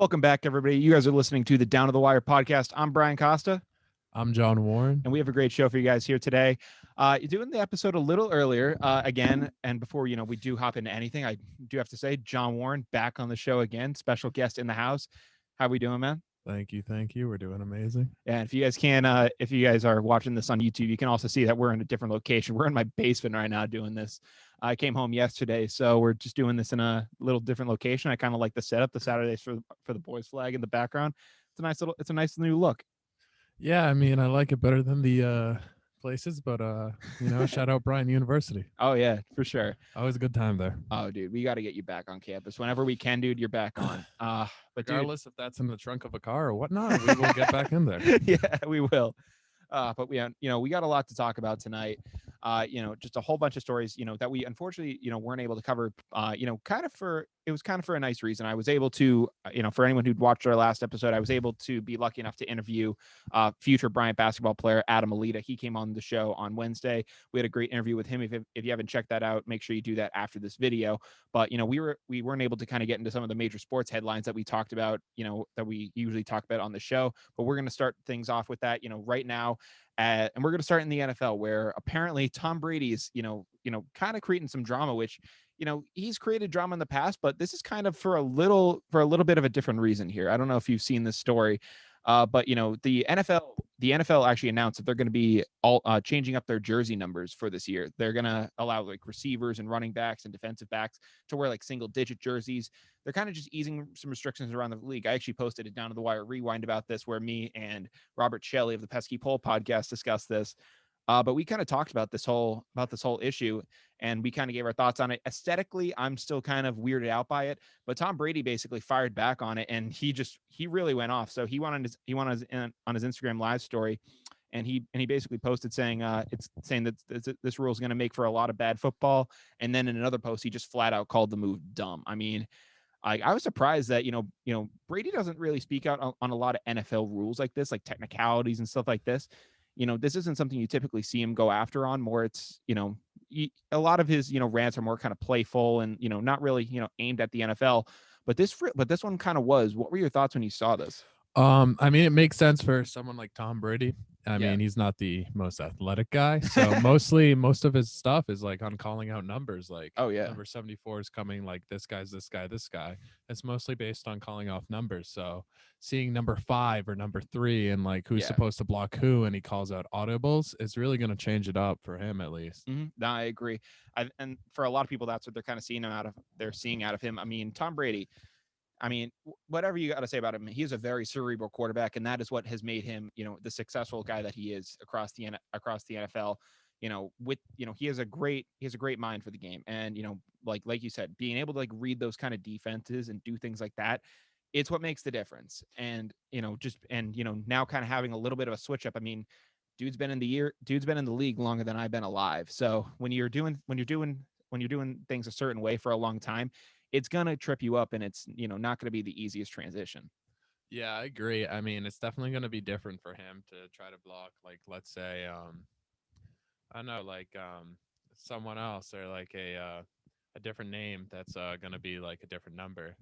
Welcome back, everybody. You guys are listening to the Down to the Wire podcast. I'm Brian Costa, I'm John Warren. and we have a great show for you guys here today. You're doing the episode a little earlier again, and before we do hop into anything, I do have to say, John Warren back on the show again, special guest in the house. How we doing, man? Thank you. We're doing amazing. And if you guys if you guys are watching this on YouTube, you can also see that we're in a different location. We're in my basement right now doing this. I came home yesterday, so we're just doing this in a little different location. I kind of like the setup, the Saturdays for the boys flag in the background. It's a nice new look. Yeah, I mean, I like it better than the places, but shout out Bryant University. Oh yeah, for sure. Always a good time there. Oh dude, we got to get you back on campus whenever we can, dude. You're back on. But regardless if that's in the trunk of a car or whatnot, we will get back in there. Yeah, we will. But we got a lot to talk about tonight. Just a whole bunch of stories, that we unfortunately, weren't able to cover, it was kind of for a nice reason. I was able to, for anyone who'd watched our last episode, I was able to be lucky enough to interview future Bryant basketball player Adam Alita. He came on the show on Wednesday. We had a great interview with him. If you haven't checked that out, make sure you do that after this video. But, we weren't able to kind of get into some of the major sports headlines that we talked about, that we usually talk about on the show. But we're going to start things off with that, right now. And we're going to start in the NFL, where apparently Tom Brady is, kind of creating some drama, which, he's created drama in the past, but this is kind of for a little bit of a different reason here. I don't know if you've seen this story, but the NFL actually announced that they're going to be all changing up their jersey numbers for this year. They're going to allow like receivers and running backs and defensive backs to wear like single digit jerseys. They're kind of just easing some restrictions around the league. I actually posted it Down to the Wire rewind about this, where me and Robert Shelley of the Pesky Pole podcast discussed this. But we kind of talked about this whole issue, and we kind of gave our thoughts on it. Aesthetically, I'm still kind of weirded out by it, but Tom Brady basically fired back on it, and he really went off. So he went on his Instagram live story, and he basically posted saying that this rule is going to make for a lot of bad football. And then in another post, he just flat out called the move dumb. I mean, I was surprised that Brady doesn't really speak out on a lot of NFL rules like this, like technicalities and stuff like this. This isn't something you typically see him go after on. More, it's a lot of his rants are more kind of playful and not really aimed at the NFL. But this one kind of was. What were your thoughts when you saw this? I mean, it makes sense for someone like Tom Brady. I mean, he's not the most athletic guy, so most of his stuff is like on calling out numbers, like, oh yeah, number 74 is coming, like this guy's this guy. It's mostly based on calling off numbers. So seeing number 5 or number 3 and like who's supposed to block who, and he calls out audibles, is really going to change it up for him, at least. Mm-hmm. No, I agree. And for a lot of people, that's what they're kind of seeing out of him. I mean, Tom Brady, I mean, whatever you got to say about him, he's a very cerebral quarterback, and that is what has made him, the successful guy that he is across the NFL. He has a great mind for the game, and like you said, being able to like read those kind of defenses and do things like that, it's what makes the difference. And now kind of having a little bit of a switch up. I mean, dude's been in the league longer than I've been alive. So when you're doing things a certain way for a long time, it's going to trip you up, and it's, not going to be the easiest transition. Yeah, I agree. I mean, it's definitely going to be different for him to try to block, like, let's say, I don't know, like, someone else, or like a different name that's going to be like a different number.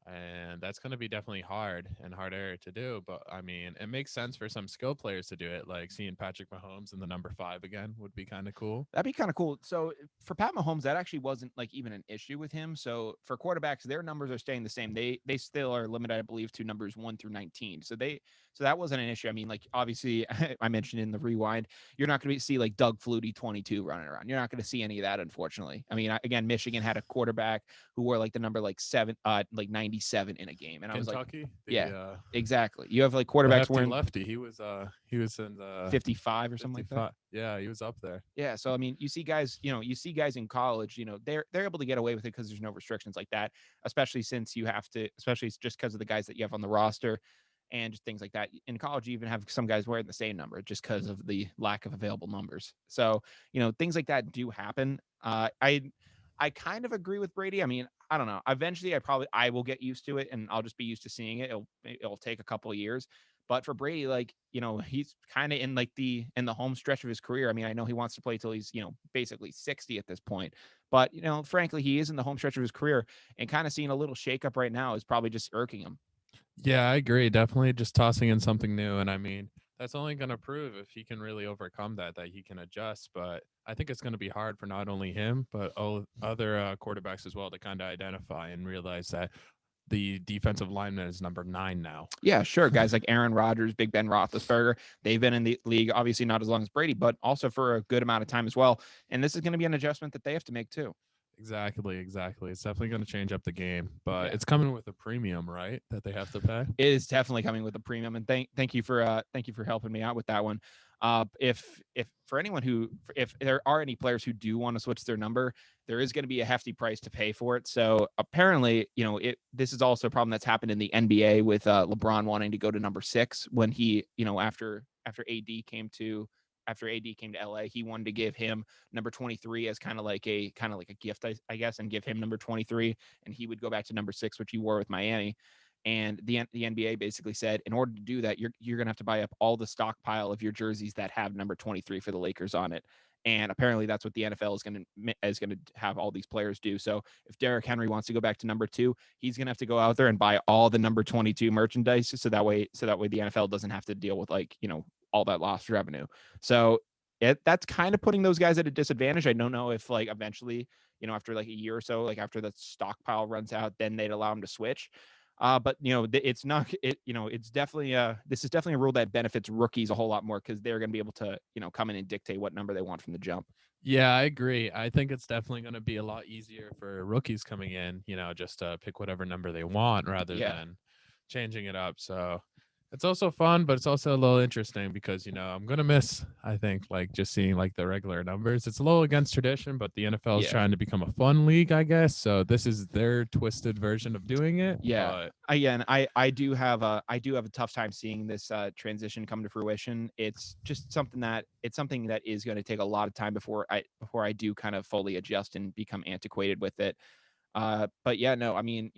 And that's going to be definitely hard and harder to do. But I mean, it makes sense for some skill players to do it. Like seeing Patrick Mahomes in the number 5 again would be kind of cool. That'd be kind of cool. So for Pat Mahomes, that actually wasn't like even an issue with him. So for quarterbacks, their numbers are staying the same. They still are limited, I believe, to numbers 1 through 19. So that wasn't an issue. I mean, like, obviously, I mentioned in the rewind, you're not going to see like Doug Flutie 22 running around. You're not going to see any of that, unfortunately. I mean, again, Michigan had a quarterback who wore like the number like 97 in a game, and I was Kentucky, like, yeah, exactly. You have like quarterbacks wearing lefty. He was in the 55 or something like that. Yeah, he was up there. Yeah, so I mean, you see guys in college, they're able to get away with it because there's no restrictions like that, especially just because of the guys that you have on the roster and just things like that. In college, you even have some guys wearing the same number just because of the lack of available numbers. So, things like that do happen. I kind of agree with Brady. I mean, I don't know. Eventually, I will get used to it, and I'll just be used to seeing it. It'll take a couple of years. But for Brady, like, he's kind of in the home stretch of his career. I mean, I know he wants to play till he's, basically 60 at this point. But, frankly, he is in the home stretch of his career, and kind of seeing a little shakeup right now is probably just irking him. Yeah, I agree. Definitely just tossing in something new. And I mean, that's only going to prove if he can really overcome that he can adjust. But I think it's going to be hard for not only him, but all other quarterbacks as well to kind of identify and realize that the defensive lineman is number 9 now. Yeah, sure. Guys like Aaron Rodgers, Big Ben Roethlisberger, they've been in the league, obviously not as long as Brady, but also for a good amount of time as well. And this is going to be an adjustment that they have to make too. Exactly, exactly. It's definitely going to change up the game, but Yeah. it's coming with a premium, right? That they have to pay. It is definitely coming with a premium, and thank you for helping me out with that one. If for anyone who if there are any players who do want to switch their number, there is going to be a hefty price to pay for it. So apparently, this is also a problem that's happened in the NBA with LeBron wanting to go to number 6 when he after AD came to LA, he wanted to give him number 23 as kind of like a gift, I guess, and give him number 23, and he would go back to number 6, which he wore with Miami. And the NBA basically said, in order to do that, you're gonna have to buy up all the stockpile of your jerseys that have number 23 for the Lakers on it. And apparently, that's what the NFL is gonna have all these players do. So if Derrick Henry wants to go back to number 2, he's gonna have to go out there and buy all the number 22 merchandise, so that way the NFL doesn't have to deal with all that lost revenue. So that's kind of putting those guys at a disadvantage. I don't know if eventually, after a year or so, after the stockpile runs out, then they'd allow them to switch. But it's not it's definitely this is definitely a rule that benefits rookies a whole lot more because they're going to be able to come in and dictate what number they want from the jump. Yeah, I agree. I think it's definitely going to be a lot easier for rookies coming in, just pick whatever number they want rather Yeah. than changing it up. So it's also fun, but it's also a little interesting because, I'm going to miss, I think, just seeing the regular numbers. It's a little against tradition, but the NFL is Yeah. trying to become a fun league, I guess. So this is their twisted version of doing it. Yeah. But Again, I do have a tough time seeing this transition come to fruition. It's just something that is going to take a lot of time before I do kind of fully adjust and become antiquated with it. But yeah, no, I mean,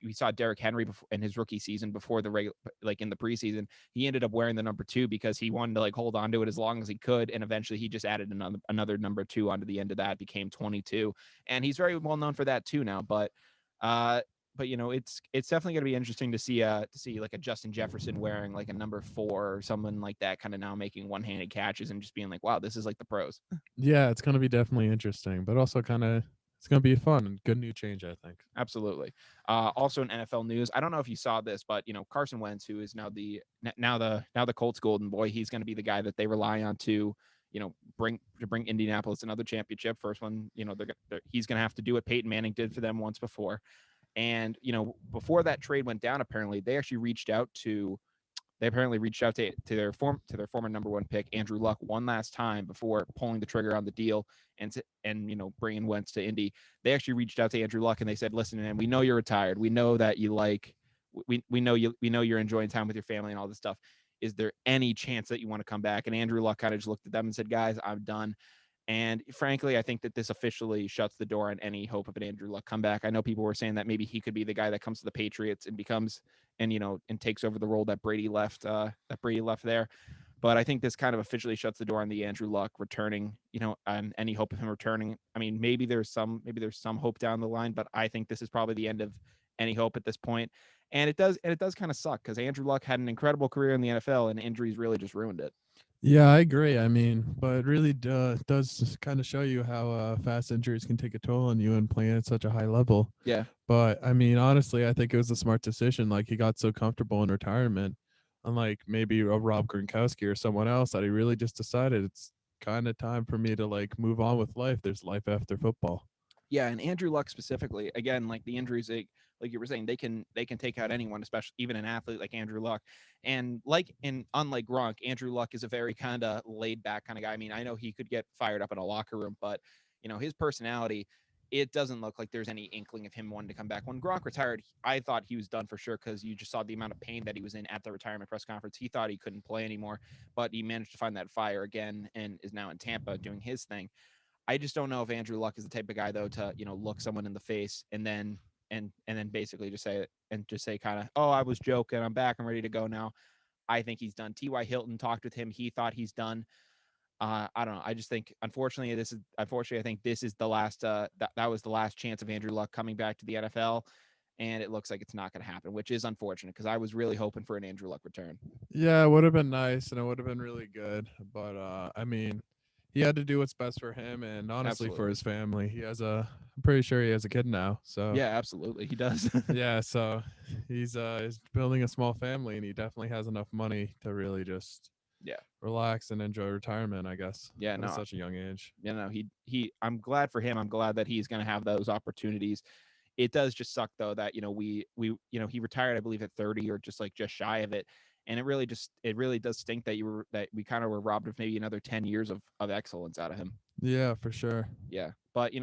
we saw Derrick Henry in his rookie season before the regular, in the preseason, he ended up wearing the number 2 because he wanted to hold on to it as long as he could, and eventually he just added another number 2 onto the end of that, became 22, and he's very well known for that too now. Uh, but it's definitely going to be interesting to see like a Justin Jefferson wearing like a number 4 or someone like that, kind of now making one-handed catches and just being like, wow, this is like the pros. yeah, it's going to be definitely interesting, but also kind of, it's going to be fun and good new change, I think. Absolutely. Also in NFL news, I don't know if you saw this, but Carson Wentz, who is now the Colts golden boy, he's going to be the guy that they rely on to bring Indianapolis another championship. First one, he's going to have to do what Peyton Manning did for them once before. And before that trade went down, apparently they reached out to their former number 1 pick Andrew Luck one last time before pulling the trigger on the deal and bringing Wentz to Indy. They actually reached out to Andrew Luck and they said, "Listen, man, we know you're retired. We know that we know you're enjoying time with your family and all this stuff. Is there any chance that you want to come back?" And Andrew Luck kind of just looked at them and said, "Guys, I'm done." And frankly, I think that this officially shuts the door on any hope of an Andrew Luck comeback. I know people were saying that maybe he could be the guy that comes to the Patriots and takes over the role that Brady left there. But I think this kind of officially shuts the door on the Andrew Luck returning, on any hope of him returning. I mean, maybe there's some hope down the line, but I think this is probably the end of any hope at this point. And it does kind of suck because Andrew Luck had an incredible career in the NFL and injuries really just ruined it. Yeah, I agree. I mean, but it really does kind of show you how fast injuries can take a toll on you and playing at such a high level. Yeah. But I mean, honestly, I think it was a smart decision. He got so comfortable in retirement, unlike maybe a Rob Gronkowski or someone else, that he really just decided it's kind of time for me to move on with life. There's life after football. Yeah, and Andrew Luck specifically, again, like the injuries, like you were saying, they can take out anyone, especially even an athlete like Andrew Luck. And unlike Gronk, Andrew Luck is a very kind of laid back kind of guy. I mean, I know he could get fired up in a locker room, but his personality, it doesn't look like there's any inkling of him wanting to come back. When Gronk retired, I thought he was done for sure because you just saw the amount of pain that he was in at the retirement press conference. He thought he couldn't play anymore, but he managed to find that fire again and is now in Tampa doing his thing. I just don't know if Andrew Luck is the type of guy though to look someone in the face and then basically just say kind of, oh, I was joking, I'm back, I'm ready to go now. I think he's done. T.Y. Hilton talked with him, he thought he's done. I don't know. I just think unfortunately I think this is the last that was the last chance of Andrew Luck coming back to the NFL. and it looks like it's not going to happen, which is unfortunate because I was really hoping for an Andrew Luck return. Yeah, it would have been nice and it would have been really good. But I mean, he had to do what's best for him and honestly for Absolutely. his family. I'm pretty sure he has a kid now. So Yeah, absolutely. He does. yeah, so he's building a small family and he definitely has enough money to really just Yeah. relax and enjoy retirement, I guess, Yeah. at No, such a young age. I'm glad for him. I'm glad that he's going to have those opportunities. It does just suck though that, he retired, I believe, at 30 or just shy of it. And it really does stink that we kind of were robbed of maybe another 10 years of excellence out of him. Yeah, for sure. Yeah. But,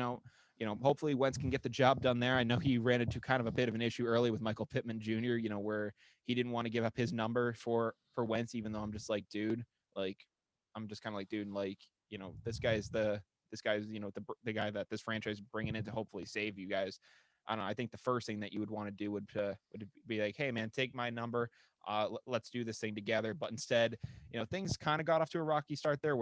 hopefully Wentz can get the job done there. I know he ran into kind of a bit of an issue early with Michael Pittman Jr., where he didn't want to give up his number for Wentz, even though I'm just like, dude, like, I'm just kind of like, dude, like, this guy's, the guy that this franchise is bringing in to hopefully save you guys. I don't know. I think the first thing that you would want to do would be like, hey man, take my number. Let's do this thing together. But instead, things kind of got off to a rocky start there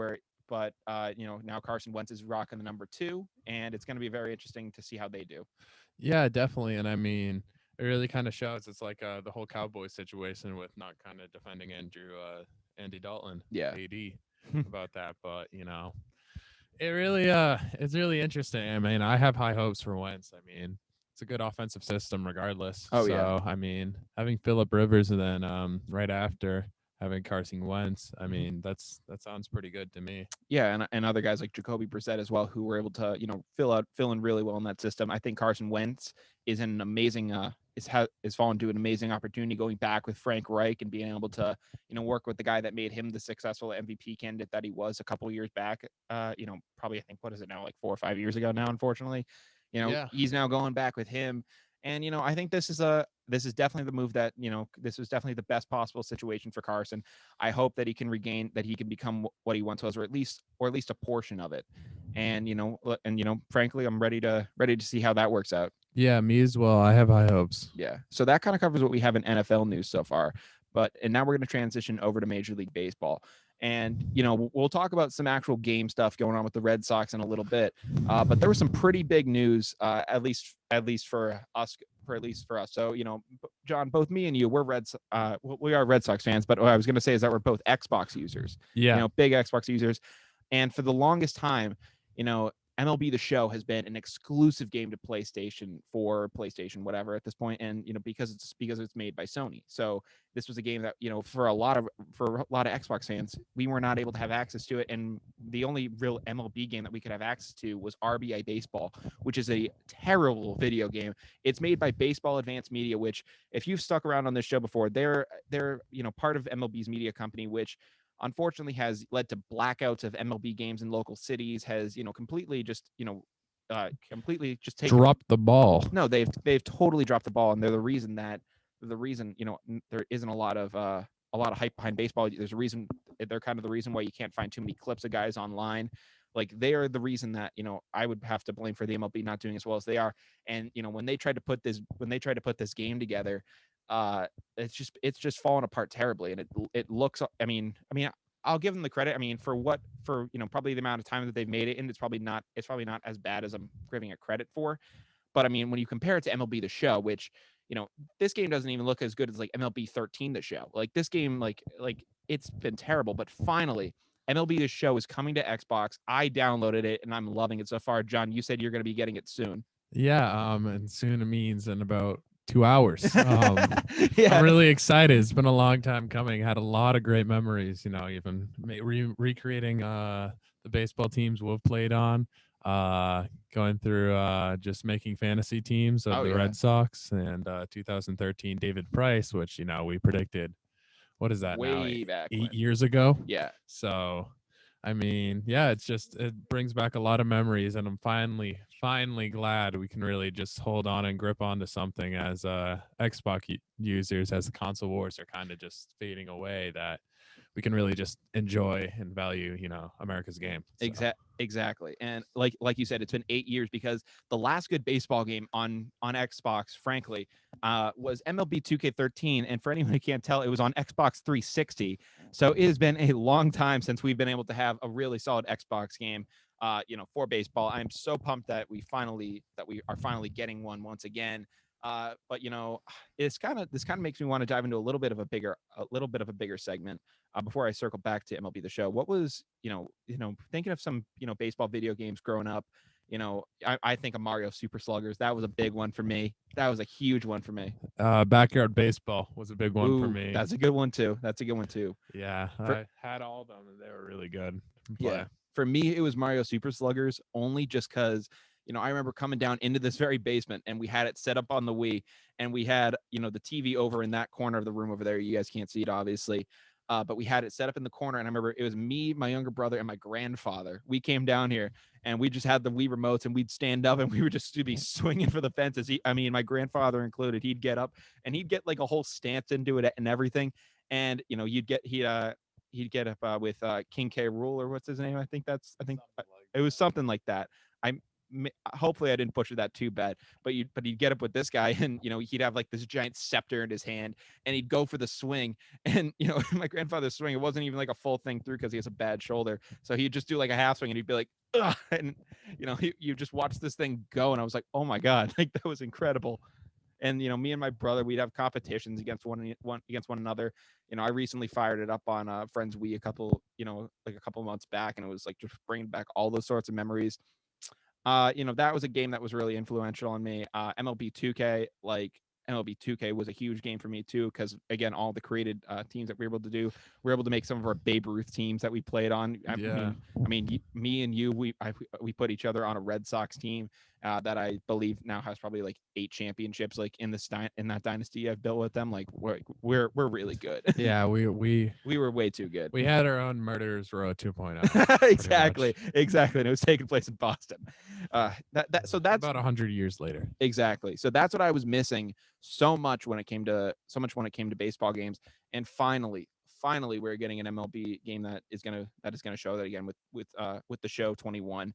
but now Carson Wentz is rocking the number 2, and it's going to be very interesting to see how they do. Yeah, definitely. And I mean, it really kind of shows it's like the whole Cowboys situation with not kind of defending Andy Dalton, Yeah. AD, about that. But it's really interesting. I mean, I have high hopes for Wentz. I mean, it's a good offensive system regardless. Oh, So yeah. I mean, having Phillip Rivers and then right after having Carson Wentz, I mean, that sounds pretty good to me. Yeah, and other guys like Jacoby Brissett as well, who were able to fill in really well in that system. I think Carson Wentz is an amazing is fallen to an amazing opportunity going back with Frank Reich and being able to work with the guy that made him the successful MVP candidate that he was a couple years back. Probably I think what is it now, like 4 or 5 years ago now. Unfortunately, Yeah. he's now going back with him. And I think this is definitely the move that this was definitely the best possible situation for Carson. I hope that he can become what he once was, or at least a portion of it. And frankly, I'm ready to see how that works out. Yeah, me as well. I have high hopes. Yeah. So that kind of covers what we have in NFL news so far. And now we're going to transition over to Major League Baseball. And, we'll talk about some actual game stuff going on with the Red Sox in a little bit. But there was some pretty big news, at least for us, So, John, both me and you, we are Red Sox fans. But what I was going to say is that we're both Xbox users, Yeah. big Xbox users. And for the longest time, MLB The Show has been an exclusive game to PlayStation, whatever at this point, and because it's made by Sony. So this was a game that for a lot of Xbox fans, we were not able to have access to it, and the only real MLB game that we could have access to was RBI Baseball, which is a terrible video game. It's made by Baseball Advanced Media, which if you've stuck around on this show before, they're part of MLB's media company, which unfortunately has led to blackouts of MLB games in local cities, has completely just taken Drop the ball. no, they've totally dropped the ball, and they're the reason there isn't a lot of hype behind baseball. There's a reason. They're kind of the reason why you can't find too many clips of guys online. Like, they are the reason that I would have to blame for the MLB not doing as well as they are. And when they tried to put this game together, it's just fallen apart terribly, and it looks. I mean, I'll give them the credit. I mean, for probably the amount of time that they've made it, and it's probably not as bad as I'm giving it credit for. But I mean, when you compare it to MLB The Show, which this game doesn't even look as good as like MLB 13 The Show. Like, this game, like it's been terrible. But finally, MLB The Show is coming to Xbox. I downloaded it and I'm loving it so far. John, you said you're going to be getting it soon. Yeah, and soon means in about 2 hours. Yeah. I'm really excited. It's been a long time coming. Had a lot of great memories, even recreating the baseball teams we've played on, going through just making fantasy teams of the Red Sox, and 2013 David Price, which we predicted. What is that now? Way back 8 when. years ago. Yeah. So I mean, yeah, it brings back a lot of memories, and I'm finally glad we can really just hold on and grip onto something as Xbox users, as the console wars are kind of just fading away, that we can really just enjoy and value, America's game. So. Exactly. And like you said, it's been 8 years, because the last good baseball game on Xbox, frankly, was MLB 2K13. And for anyone who can't tell, it was on Xbox 360. So it has been a long time since we've been able to have a really solid Xbox game, for baseball. I'm so pumped that we are finally getting one once again. But this kind of makes me want to dive into a little bit of a bigger segment. Before I circle back to MLB The Show, what was thinking of some baseball video games growing up. I think of Mario Super Sluggers. That was a big one for me. That was a huge one for me. Backyard baseball was a big one for Ooh, me. that's a good one too. Yeah, For I had all of them, and they were really good to play. Yeah. For me, it was Mario Super Sluggers only just because, I remember coming down into this very basement and we had it set up on the Wii and we had, the TV over in that corner of the room over there. You guys can't see it, obviously. But we had it set up in the corner. And I remember it was me, my younger brother, and my grandfather. We came down here and we just had the Wii remotes and we'd stand up and we were just to be swinging for the fences. My grandfather included, he'd get up and he'd get like a whole stance into it and everything. And, he'd get up with King K. Rule, or what's his name? I think it was something like that. I hopefully I didn't butcher that too bad, but he'd get up with this guy, and he'd have like this giant scepter in his hand, and he'd go for the swing, and my grandfather's swing, it wasn't even like a full thing through because he has a bad shoulder, so he'd just do like a half swing, and he'd be like, ugh, and you just watch this thing go, and I was like, oh my god, like that was incredible. And me and my brother, we'd have competitions against one another. I recently fired it up on friends Wii a couple months back, and it was like just bringing back all those sorts of memories. That was a game that was really influential on me. MLB 2K, like MLB 2K was a huge game for me too, because again, all the created teams that we were able to do, we were able to make some of our Babe Ruth teams that we played on. Yeah. Me and you, we put each other on a Red Sox team that I believe now has probably like 8 championships, like in that dynasty I've built with them. Like we're really good. Yeah, we We were way too good. we had our own Murderers Row 2.0. Exactly, and it was taking place in Boston. So that's about 100 years later. exactly. So that's what I was missing so much when it came to baseball games. And finally, we're getting an MLB game that is gonna show that again with the show 21.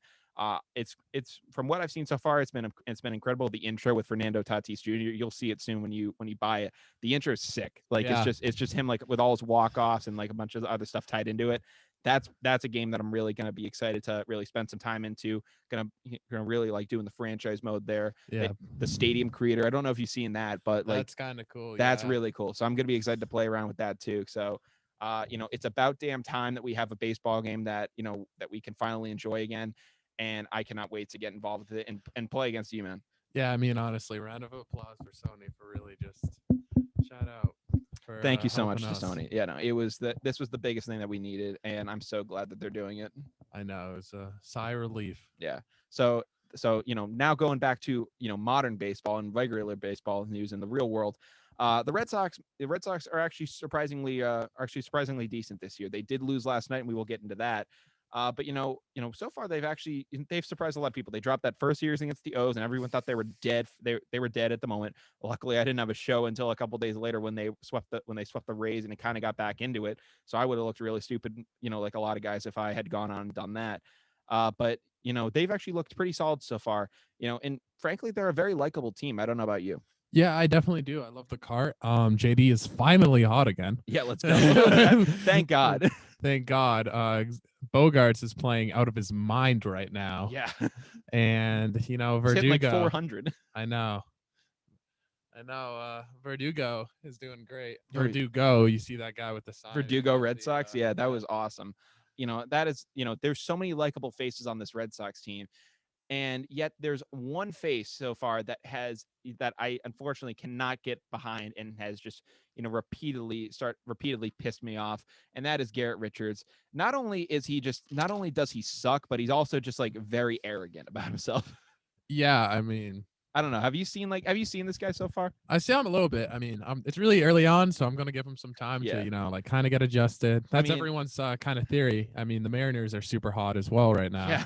It's from what I've seen so far, it's been incredible. The intro with Fernando Tatis Jr. You'll see it soon when you buy it. The intro is sick. Like Yeah. it's just him like with all his walk offs and like a bunch of other stuff tied into it. That's a game that I'm really gonna be excited to really spend some time into. Gonna really like doing the franchise mode there. Yeah. The stadium creator. I don't know if you've seen that, but like That's kind of cool. that's Yeah. really cool. So I'm gonna be excited to play around with that too. So it's about damn time that we have a baseball game that that we can finally enjoy again. And I cannot wait to get involved with it and play against you, man. Yeah, I mean, honestly, round of applause for Sony for really just shout out for Thank you so much helping to us. Sony. Yeah, no, this was the biggest thing that we needed, and I'm so glad that they're doing it. I know, it was a sigh of relief. Yeah. So now going back to modern baseball and regular baseball news in the real world. The Red Sox are actually surprisingly decent this year. They did lose last night, and we will get into that. But so far they've surprised a lot of people. They dropped that first series against the O's, and everyone thought they were dead. They were dead at the moment. Luckily, I didn't have a show until a couple days later when they swept the Rays, and it kind of got back into it. So I would have looked really stupid, like a lot of guys, if I had gone on and done that. But they've actually looked pretty solid so far. And frankly, they're a very likable team. I don't know about you. Yeah, I definitely do. I love the cart. JD is finally hot again. Yeah, let's go. Thank God. Thank God. Bogarts is playing out of his mind right now. Yeah. And He's hitting like Verdugo. 400. I know. Verdugo is doing great. Oh, Verdugo, you see that guy with the sign. Verdugo Red Sox. Yeah, that was awesome. That is, there's so many likable faces on this Red Sox team. And yet there's one face so far that I unfortunately cannot get behind and has just, repeatedly pissed me off. And that is Garrett Richards. Not only does he suck, but he's also just like very arrogant about himself. Yeah, I mean, I don't know. Have you seen this guy so far? I see him a little bit. I mean, it's really early on, so I'm going to give him some time to, like kind of get adjusted. That's everyone's kind of theory. I mean, the Mariners are super hot as well right now. Yeah.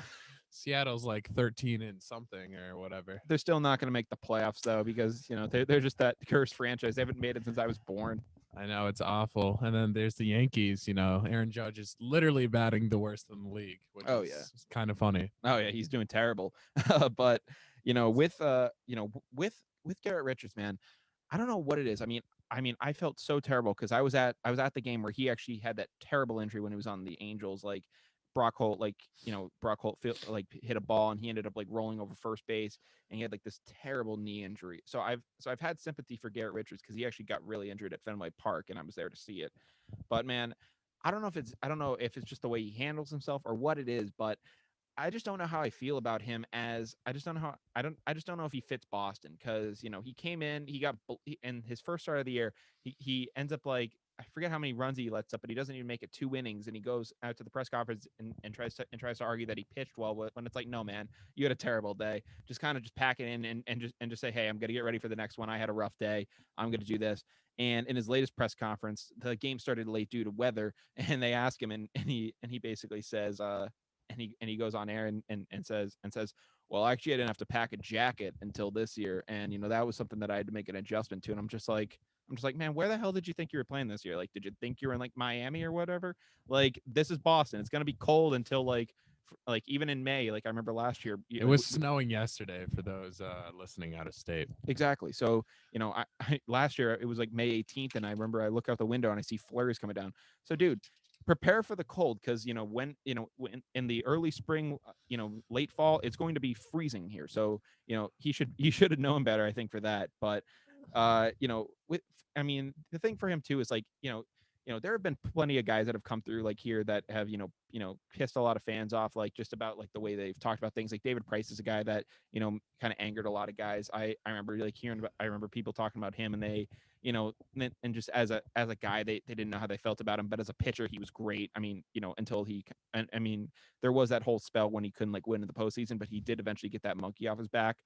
Seattle's like 13 and something or whatever. They're still not going to make the playoffs though, because they're just that cursed franchise. They haven't made it since I was born. I know, it's awful. And then there's the Yankees. Aaron Judge is literally batting the worst in the league, which is kind of funny. Oh yeah, he's doing terrible. But with Garrett Richards, man, I don't know what it is. I mean, I felt so terrible because I was at the game where he actually had that terrible injury when he was on the Angels. Like, Brock Holt, like, Brock Holt hit a ball and he ended up like rolling over first base, and he had like this terrible knee injury. So I've had sympathy for Garrett Richards because he actually got really injured at Fenway Park, and I was there to see it. But man, I don't know if it's just the way he handles himself or what it is, but I just don't know how I feel about him. As I just don't know how I just don't know if he fits Boston, because he came in, in his first start of the year, he ends up like, I forget how many runs he lets up, but he doesn't even make it 2 innings, and he goes out to the press conference and tries to argue that he pitched well, when it's like, no man, you had a terrible day. Just kind of just pack it in, and just say, hey, I'm gonna get ready for the next one. I had a rough day. I'm gonna do this. And in his latest press conference, the game started late due to weather, and they ask him, and he basically says, and he goes on air and says, well, actually, I didn't have to pack a jacket until this year, and that was something that I had to make an adjustment to. And I'm just like, man, where the hell did you think you were playing this year? Like, did you think you were in like Miami or whatever? Like, this is Boston. It's gonna be cold until like even in May. Like, I remember last year, It was snowing yesterday for those listening out of state. exactly. So, I last year it was like May 18th, and I remember I look out the window and I see flurries coming down. So, dude, prepare for the cold, because when in the early spring, late fall, it's going to be freezing here. So, he should have known better, I think, for that. But, with I mean, the thing for him too is like, there have been plenty of guys that have come through like here that have pissed a lot of fans off, like just about like the way they've talked about things. Like David Price is a guy that kind of angered a lot of guys. I remember like I remember people talking about him, and they and just as a guy, they didn't know how they felt about him, but as a pitcher he was great. I mean, until I mean, there was that whole spell when he couldn't like win in the postseason, but he did eventually get that monkey off his back.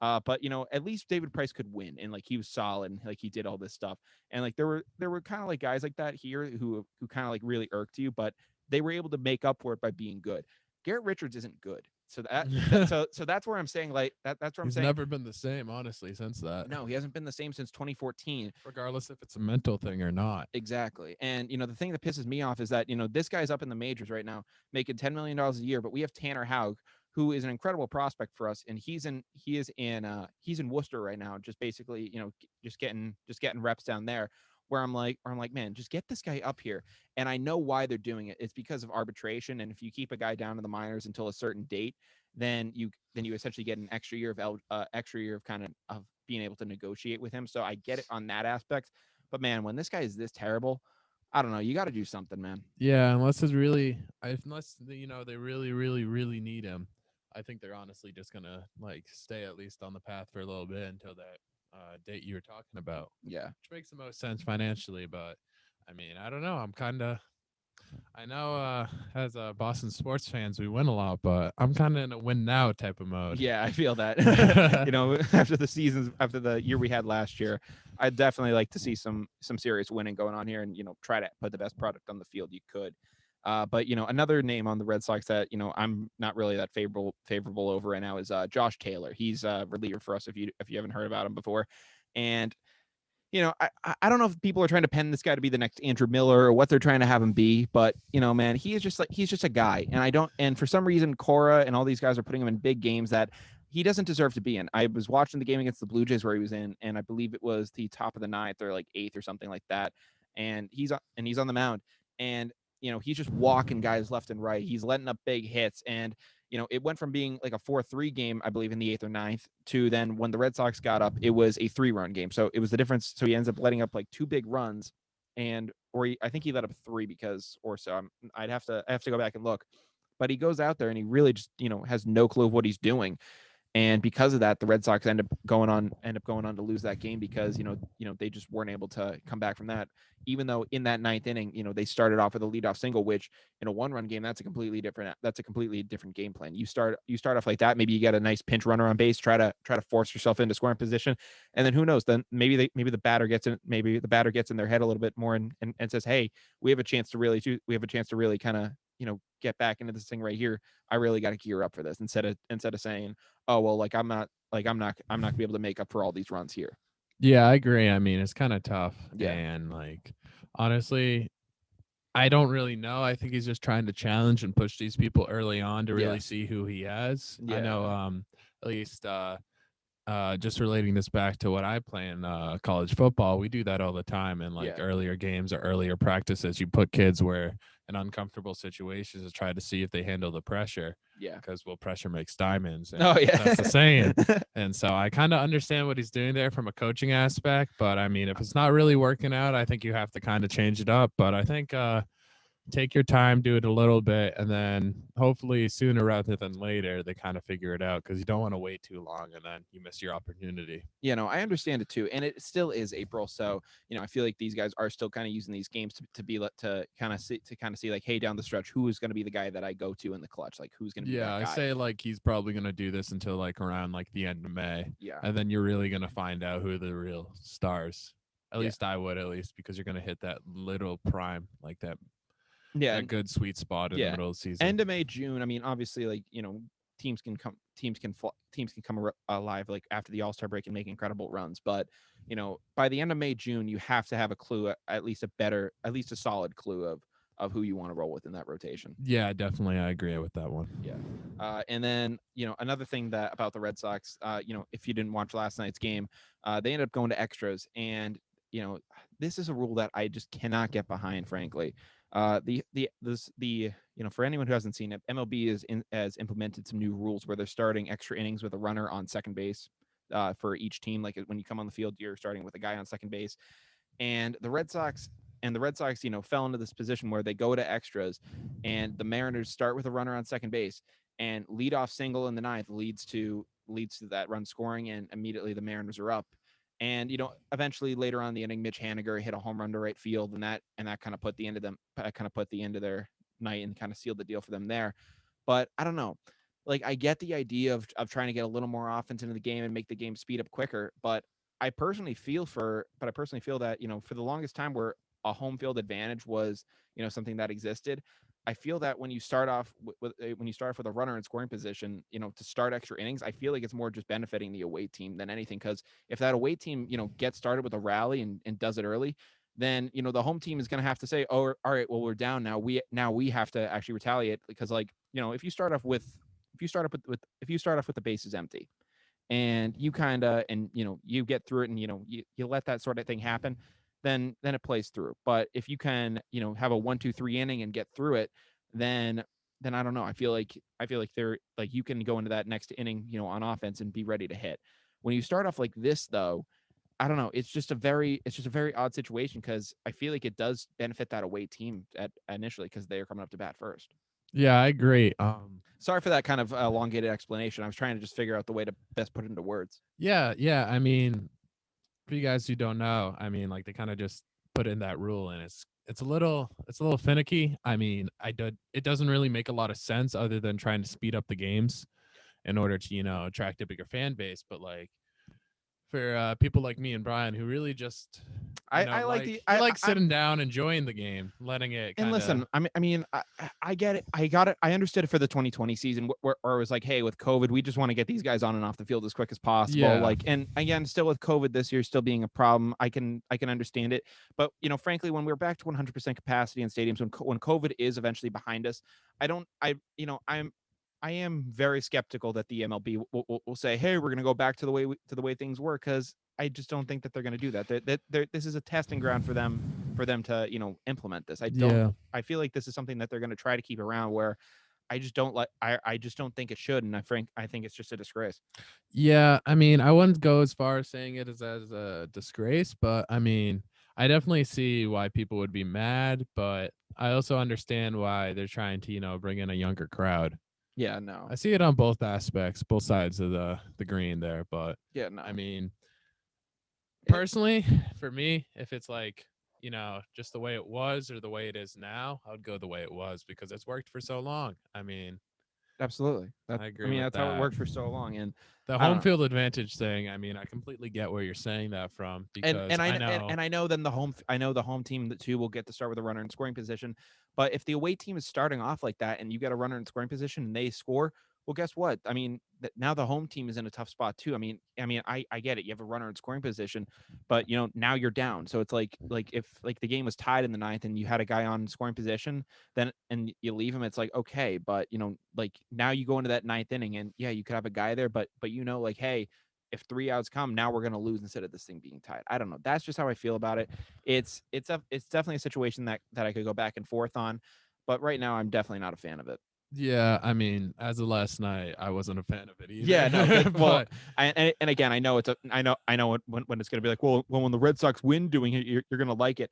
But at least David Price could win, and like he was solid, and like he did all this stuff. And like there were kind of like guys like that here who kind of like really irked you, but they were able to make up for it by being good. Garrett Richards isn't good. So so that's where I'm saying, like, that's where I'm He's saying, never been the same, honestly, since that. no, he hasn't been the same since 2014. Regardless if it's a mental thing or not. Exactly. And the thing that pisses me off is that this guy's up in the majors right now making $10 million a year, but we have Tanner Houck, who is an incredible prospect for us, and he's in Worcester right now, just basically just getting reps down there. Where I'm like, man, just get this guy up here. And I know why they're doing it. It's because of arbitration. And if you keep a guy down in the minors until a certain date, then you essentially get an extra year of kind of being able to negotiate with him. So I get it on that aspect. But man, when this guy is this terrible, I don't know. You got to do something, man. Yeah, unless they really, really, really need him. I think they're honestly just gonna like stay at least on the path for a little bit until that date you were talking about, Yeah. which makes the most sense financially. But I mean, I don't know. I know as Boston sports fans, we win a lot, but I'm kind of in a win now type of mode. Yeah, I feel that. After the year we had last year, I'd definitely like to see some serious winning going on here, and try to put the best product on the field you could. But another name on the Red Sox that I'm not really that favorable over right now is Josh Taylor. He's a reliever for us, if you haven't heard about him before. And I don't know if people are trying to pen this guy to be the next Andrew Miller or what they're trying to have him be, but man, he's just a guy, and for some reason Cora and all these guys are putting him in big games that he doesn't deserve to be in. I was watching the game against the Blue Jays where he was in, and I believe it was the top of the ninth or like eighth or something like that, and he's on the mound, and he's just walking guys left and right. He's letting up big hits, and it went from being like a 4-3 game, I believe, in the eighth or ninth, to then when the Red Sox got up, it was a 3-run game. So it was the difference. So he ends up letting up like 2 big runs, I think he let up 3 or so. I have to go back and look, but he goes out there and he really just has no clue of what he's doing. And because of that, the Red Sox end up going on to lose that game, because they just weren't able to come back from that. Even though in that ninth inning, they started off with a leadoff single, which in a 1-run game, that's a completely different game plan. You start off like that, maybe you get a nice pinch runner on base, try to force yourself into scoring position, and then who knows? Then maybe the batter gets in their head a little bit more and says, hey, we have a chance to really kind of get back into this thing right here. I really got to gear up for this, instead of saying, oh well, like I'm not gonna be able to make up for all these runs here. Yeah, I agree. I mean, it's kind of tough. Yeah. And like, honestly, I don't really know. I think he's just trying to challenge and push these people early on to really see who he has. Yeah. I know, at least just relating this back to what I play in college football, we do that all the time in like Yeah. earlier games or earlier practices. You put kids where in uncomfortable situations to try to see if they handle the pressure Yeah. because well, pressure makes diamonds, and Oh yeah. that's the saying. And so I kind of understand what he's doing there from a coaching aspect, but I mean, if it's not really working out, I think you have to kind of change it up. But I think take your time, do it a little bit, and then hopefully sooner rather than later they kind of figure it out because you don't want to wait too long and then you miss your opportunity. I understand it too, and it still is April, so I feel like these guys are still kind of using these games to be to kind of see like, hey, down the stretch, who is going to be the guy that I go to in the clutch, like who's going to be Yeah, that I guy. say like he's probably gonna do this until like around like the end of May, Yeah, and then you're really gonna find out who are the real stars. At yeah, least I would, at least because you're gonna hit that little prime, like yeah, that good sweet spot in the yeah. middle of the season. End of May, June. I mean, obviously, like teams can come alive like after the All Star break and make incredible runs. But by the end of May, June, you have to have a clue, at least at least a solid clue of who you want to roll with in that rotation. Yeah, definitely, I agree with that one. Yeah. And then, another thing that about the Red Sox, if you didn't watch last night's game, they ended up going to extras. And, this is a rule that I just cannot get behind, frankly. For anyone who hasn't seen it, MLB has implemented some new rules where they're starting extra innings with a runner on second base for each team. Like when you come on the field, you're starting with a guy on second base. And the Red Sox, fell into this position where they go to extras, and the Mariners start with a runner on second base, and leadoff single in the ninth leads to that run scoring, and immediately the Mariners are up. And eventually later on in the inning, Mitch Haniger hit a home run to right field, and that kind of put the end of their night and kind of sealed the deal for them there. But I don't know. Like I get the idea of trying to get a little more offense into the game and make the game speed up quicker, but I personally feel that, for the longest time where a home field advantage was, something that existed, I feel that when you start off with a runner in scoring position, to start extra innings, I feel like it's more just benefiting the away team than anything. Because if that away team, gets started with a rally and does it early, then the home team is going to have to say, oh, all right, well, we're down now. We have to actually retaliate because, like, if you start off with the bases empty, and you kind of and you get through it, and you let that sort of thing happen, then it plays through. But if you can have a 1-2-3 inning and get through it, then I don't know, I feel like they're like you can go into that next inning on offense and be ready to hit. When you start off like this, though, I don't know, it's just a very odd situation because I feel like it does benefit that away team initially because they are coming up to bat first. Yeah, I agree. Sorry for that kind of elongated explanation. I was trying to just figure out the way to best put it into words. Yeah. I mean, for you guys who don't know, I mean, like they kind of just put in that rule, and it's a little finicky. I mean, it doesn't really make a lot of sense other than trying to speed up the games in order to attract a bigger fan base. But like for people like me and Brian who really just I like like the we like I sitting down, enjoying the game, letting it and kind of listen, I get it. I got it. I understood it for the 2020 season where it was like, hey, with COVID, we just want to get these guys on and off the field as quick as possible. yeah. Like, and again, still with COVID this year still being a problem, I can understand it. But frankly, when we're back to 100% capacity in stadiums, when COVID is eventually behind us, I don't, I, I am very skeptical that the MLB will say, hey, we're going to go back to the way things were, because I just don't think that they're going to do that. This is a testing ground for them to implement this. Yeah. I feel like this is something that they're going to try to keep around, where I just don't think it should, and I think it's just a disgrace. Yeah, I mean, I wouldn't go as far as saying it as a disgrace, but I mean, I definitely see why people would be mad, but I also understand why they're trying to, bring in a younger crowd. Yeah, no. I see it on both aspects, both sides of the green there, but Yeah, no. I mean, It, personally, for me, if it's like, just the way it was or the way it is now, I would go the way it was because it's worked for so long. I mean, Absolutely. I agree with That's how it that. worked for so long, and The I don't home know. field advantage thing, I mean, I completely get where you're saying that from and because and I I know. and I know then I know the home team that too will get to start with a runner in scoring position. But if the away team is starting off like that and you get a runner in scoring position and they score, well, guess what? I mean, now the home team is in a tough spot too. I get it. You have a runner in scoring position, but now you're down. So it's like if like the game was tied in the ninth and you had a guy on scoring position, then and you leave him, it's like okay, but like now you go into that ninth inning and yeah, you could have a guy there, but like hey, if 3 outs come, now we're gonna lose instead of this thing being tied. I don't know. That's just how I feel about it. It's definitely a situation that I could go back and forth on, but right now I'm definitely not a fan of it. Yeah, I mean, as of last night, I wasn't a fan of it Yeah, no, either. well, But and again, I know when it's gonna be like, well, when the Red Sox win doing it, you're gonna like it.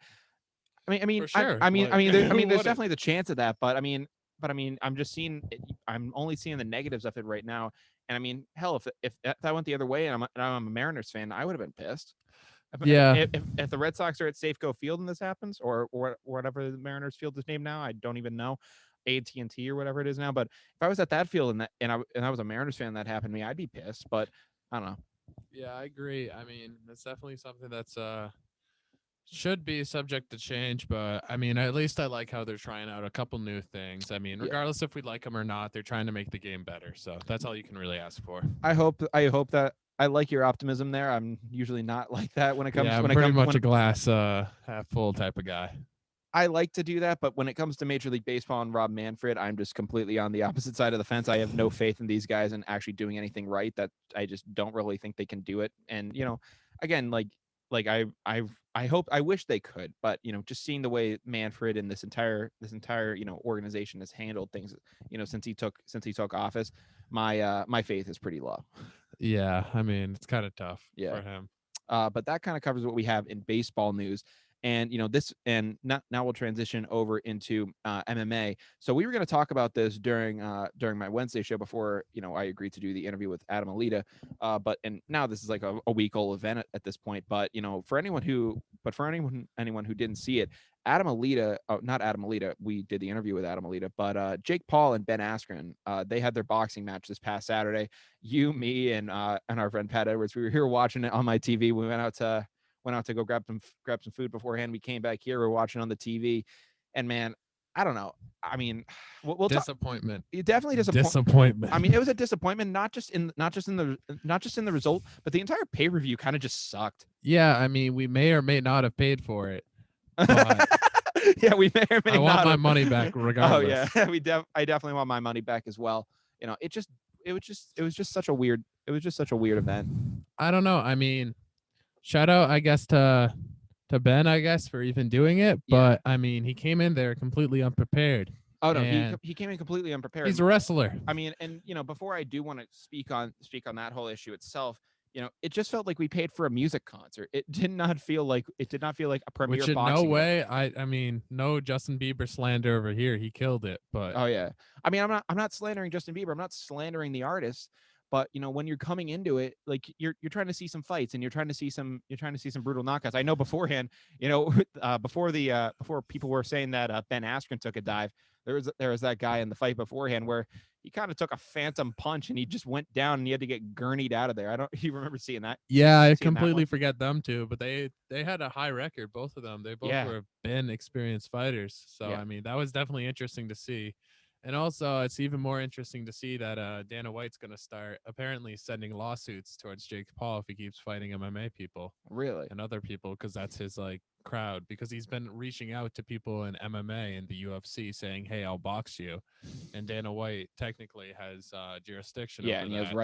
for sure, like, There's wouldn't? definitely the chance of that, but I'm just seeing, I'm only seeing the negatives of it right now. And I mean, hell, if that went the other way, and I'm a Mariners fan, I would have been pissed. Yeah, If the Red Sox are at Safeco Field and this happens, or whatever the Mariners field is named now, I don't even know, AT&T or whatever it is now. But if I was at that field and I was a Mariners fan and that happened to me, I'd be pissed. But I don't know. yeah, I agree. I mean, it's definitely something that's should be subject to change, but I mean, at least I like how they're trying out a couple new things. I mean, Yeah. regardless if we like them or not, they're trying to make the game better. So that's all you can really ask for. I hope that I like your optimism there. I'm usually not like that Yeah, I'm when it pretty comes much when a glass half full type of guy. I like to do that, but when it comes to Major League Baseball and Rob Manfred, I'm just completely on the opposite side of the fence. I have no faith in these guys and actually doing anything right. That I just don't really think they can do it. And again, I wish they could, but just seeing the way Manfred and this entire organization has handled things, since he took office, my faith is pretty low. Yeah, I mean, it's kind of tough Yeah. for him. But that kind of covers what we have in baseball news. And now we'll transition over into MMA. So we were going to talk about this during my Wednesday show before I agreed to do the interview with Adam Alita. And now this is like a week old event at this point. But for anyone who didn't see it, Adam Alita, not Adam Alita, we did the interview with Adam Alita, but Jake Paul and Ben Askren, they had their boxing match this past Saturday. You, me, and our friend Pat Edwards, we were here watching it on my TV. We went out to go grab some food beforehand. We came back here. We're watching on the TV, and man, I don't know. I mean, we'll talk. Disappointment. Definitely Disappointment. I mean, it was a disappointment, not just in the result, but the entire pay per view kind of just sucked. Yeah, I mean, we may or may not have paid for it. But Yeah, we may or may I not want my have. money back regardless. Oh yeah, I definitely want my money back as well. It was just such a weird event. I don't know. I mean, shout out, I guess, to Ben, I guess, for even doing it. Yeah. But I mean, he came in there completely unprepared. Oh no, And he came in completely unprepared. he's a wrestler. I mean, and before I do want to speak on that whole issue itself, it just felt like we paid for a music concert. It did not feel like a premier Which in boxing no event. way, I mean, no Justin Bieber slander over here. He killed it. But Oh yeah. I mean, I'm not slandering Justin Bieber. I'm not slandering the artist. But when you're coming into it, like you're trying to see some fights and you're trying to see some brutal knockouts. I know beforehand, before people were saying that Ben Askren took a dive, there was that guy in the fight beforehand where he kind of took a phantom punch and he just went down and he had to get gurneyed out of there. You remember seeing that? yeah, I Seeing that completely one? forget them too. But they had a high record, both of them. They both Yeah. were been experienced fighters. So Yeah. I mean, that was definitely interesting to see. And also, it's even more interesting to see that Dana White's going to start apparently sending lawsuits towards Jake Paul if he keeps fighting MMA people Really? and other people, because that's his like crowd. Because he's been reaching out to people in MMA and the UFC saying, "Hey, I'll box you," and Dana White technically has jurisdiction. Yeah, over and that, he has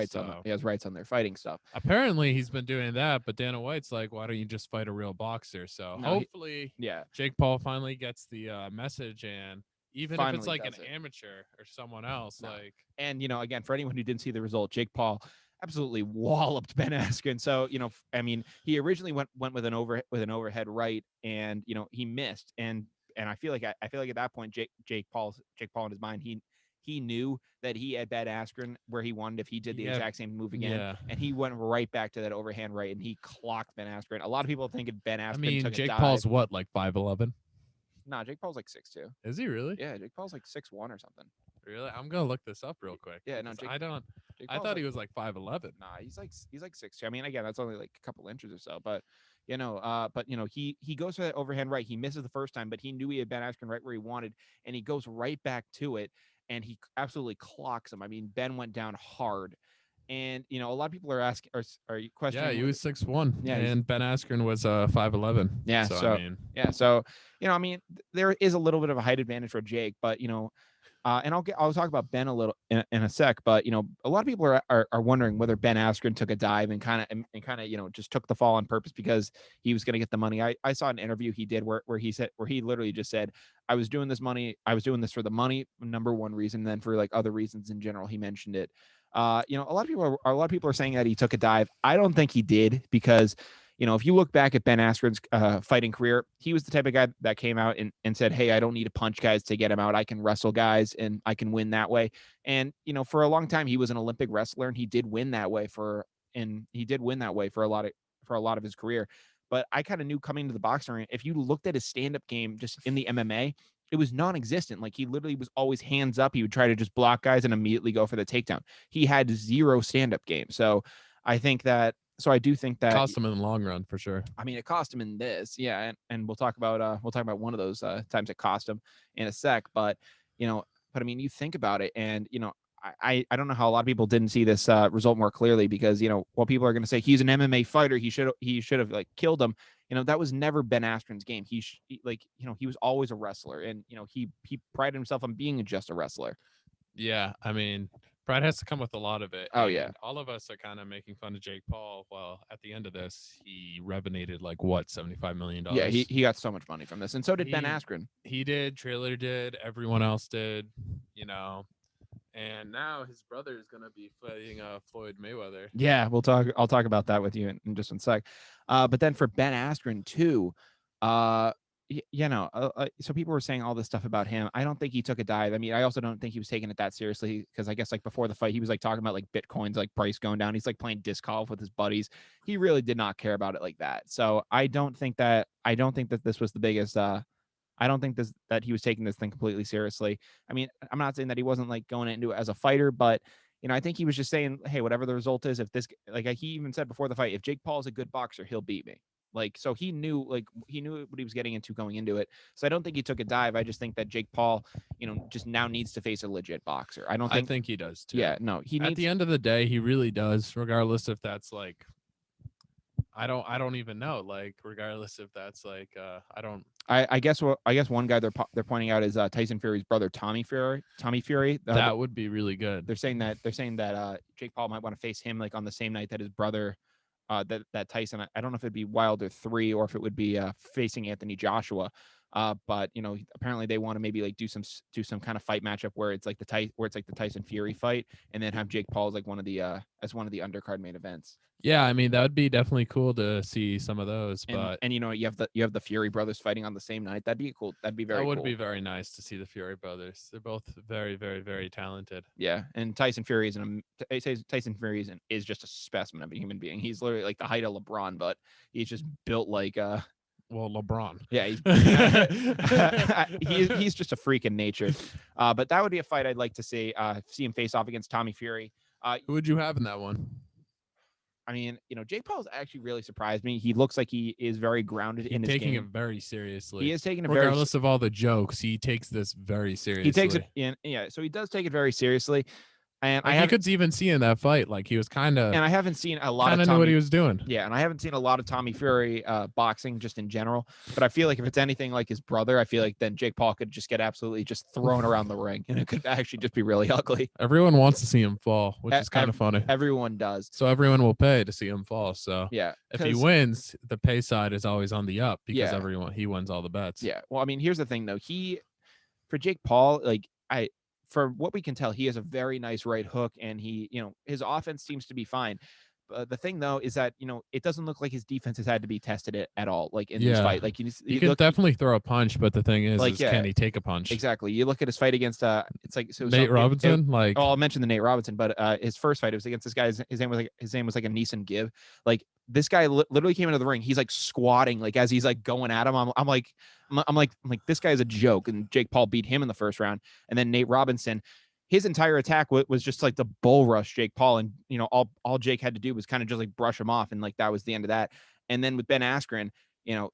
rights on their fighting stuff. Apparently, he's been doing that, but Dana White's like, "Why don't you just fight a real boxer?" So No, hopefully, Yeah. Jake Paul finally gets the message, and even if it's Finally like an does it. amateur or someone else, No. like And again, for anyone who didn't see the result, Jake Paul absolutely walloped Ben Askren. So I mean, he originally went with an overhead right, and he missed, and I feel like at that point, Jake Paul in his mind, he knew that he had Ben Askren where he wanted if he did the Yeah, exact same move again, yeah. and he went right back to that overhand right, and he clocked Ben Askren. A lot of people think Ben Askren I mean, took Jake a dive. Paul's what, like 5'11"? Nah, Jake Paul's like 6'2". Is he really? Yeah, Jake Paul's like 6'1" or something. Really? I'm gonna look this up real quick. Yeah, no, because Jake- I don't. Jake I Paul's thought like- he was like 5'11". Nah, he's like 6'2". I mean, again, that's only like a couple inches or so, but he goes for that overhand right. He misses the first time, but he knew he had Ben Askren right where he wanted, and he goes right back to it, and he absolutely clocks him. I mean, Ben went down hard, and a lot of people are asking, are you questioning? Yeah, he was 6'1". Yeah, and Ben Askren was 5'11". Yeah, So so- I mean, Yeah, so I mean, there is a little bit of a height advantage for Jake, but And I'll talk about Ben a little in a sec, but a lot of people are wondering whether Ben Askren took a dive and kind of just took the fall on purpose because he was going to get the money. I saw an interview he did where he literally just said, I was doing this for the money, number one reason, then for like other reasons in general. He mentioned it. A lot of people are saying that he took a dive. I don't think he did because if you look back at Ben Askren's fighting career, he was the type of guy that came out and said, hey, I don't need to punch guys to get him out. I can wrestle guys and I can win that way. And, for a long time, he was an Olympic wrestler and he did win that way for a lot of his career. But I kind of knew coming to the boxing ring, if you looked at his stand-up game just in the MMA, it was non-existent. Like he literally was always hands up. He would try to just block guys and immediately go for the takedown. He had zero stand-up game. So I do think that cost him in the long run for sure. I mean, it cost him in this, yeah, and we'll talk about one of those times it cost him in a sec. But I mean, you think about it, and I don't know how a lot of people didn't see this result more clearly because while people are going to say he's an MMA fighter, he should have like killed him. That was never Ben Askren's game. He was always a wrestler, and he prided himself on being just a wrestler. Yeah, I mean, pride has to come with a lot of it. Oh, yeah. All of us are kind of making fun of Jake Paul. Well, at the end of this, he revenated like what, $75 million? Yeah, he got so much money from this, and so did Ben Askren. He did. Trailer did. Everyone else did. And now his brother is gonna be fighting Floyd Mayweather. Yeah, I'll talk about that with you in just one sec. But then for Ben Askren too, so people were saying all this stuff about him. I don't think he took a dive. I mean, I also don't think he was taking it that seriously because I guess like before the fight, he was like talking about like Bitcoin's like price going down. He's like playing disc golf with his buddies. He really did not care about it like that. So I don't think that this was the biggest. I don't think that he was taking this thing completely seriously. I mean, I'm not saying that he wasn't like going into it as a fighter, but I think he was just saying, hey, whatever the result is, if this, like he even said before the fight, if Jake Paul is a good boxer, he'll beat me. Like, so he knew what he was getting into going into it. So I don't think he took a dive. I just think that Jake Paul, just now needs to face a legit boxer. I think he does too. Yeah, no, at the end of the day, he really does, regardless if that's like, I don't even know. Like, regardless if that's like, I guess one guy they're pointing out is Tyson Fury's brother, Tommy Fury. That would be really good. They're saying that Jake Paul might want to face him like on the same night that his brother, that Tyson. I don't know if it'd be Wilder 3 or if it would be facing Anthony Joshua. But apparently they want to maybe like do some kind of fight matchup where it's like the Tyson Fury fight, and then have Jake Paul as like one of the undercard main events. Yeah, I mean that would be definitely cool to see some of those. But you have the Fury brothers fighting on the same night. That'd be cool. That'd be very. That would cool. be very nice to see the Fury brothers. They're both very, very, very talented. Yeah, and Tyson Fury is just a specimen of a human being. He's literally like the height of LeBron, but he's just built like Well, LeBron. Yeah, he's just a freak in nature. But that would be a fight I'd like to see him face off against Tommy Fury. Who would you have in that one? I mean, Jake Paul's actually really surprised me. He looks like he is very grounded in his game. Taking it very seriously. He is taking it regardless of all the jokes. He takes this very seriously. He takes it yeah. So he does take it very seriously. And I could even see in that fight, like he was kind of. And I haven't seen a lot of Tommy, knew what he was doing. Yeah, and I haven't seen a lot of Tommy Fury boxing just in general. But I feel like if it's anything like his brother, I feel like then Jake Paul could just get absolutely just thrown around the ring, and it could actually just be really ugly. Everyone wants to see him fall, which is kind of funny. Everyone does. So everyone will pay to see him fall. So yeah, if he wins, the pay side is always on the up because he wins all the bets. Yeah. Well, I mean, here's the thing though. For Jake Paul, for what we can tell, he has a very nice right hook, and his offense seems to be fine. The thing though is that it doesn't look like his defense has had to be tested at all. Like in this fight, like you can definitely throw a punch, but the thing is can he take a punch? Exactly. You look at his fight against it's like Nate Robinson. I'll mention the Nate Robinson, but his first fight, it was against this guy. His name was like a Neeson Give. Like this guy literally came into the ring. He's like squatting, like as he's like going at him. I'm like this guy is a joke. And Jake Paul beat him in the first round, and then Nate Robinson. His entire attack was just like the bull rush Jake Paul, and all Jake had to do was kind of just like brush him off, and like that was the end of that. And then with Ben Askren,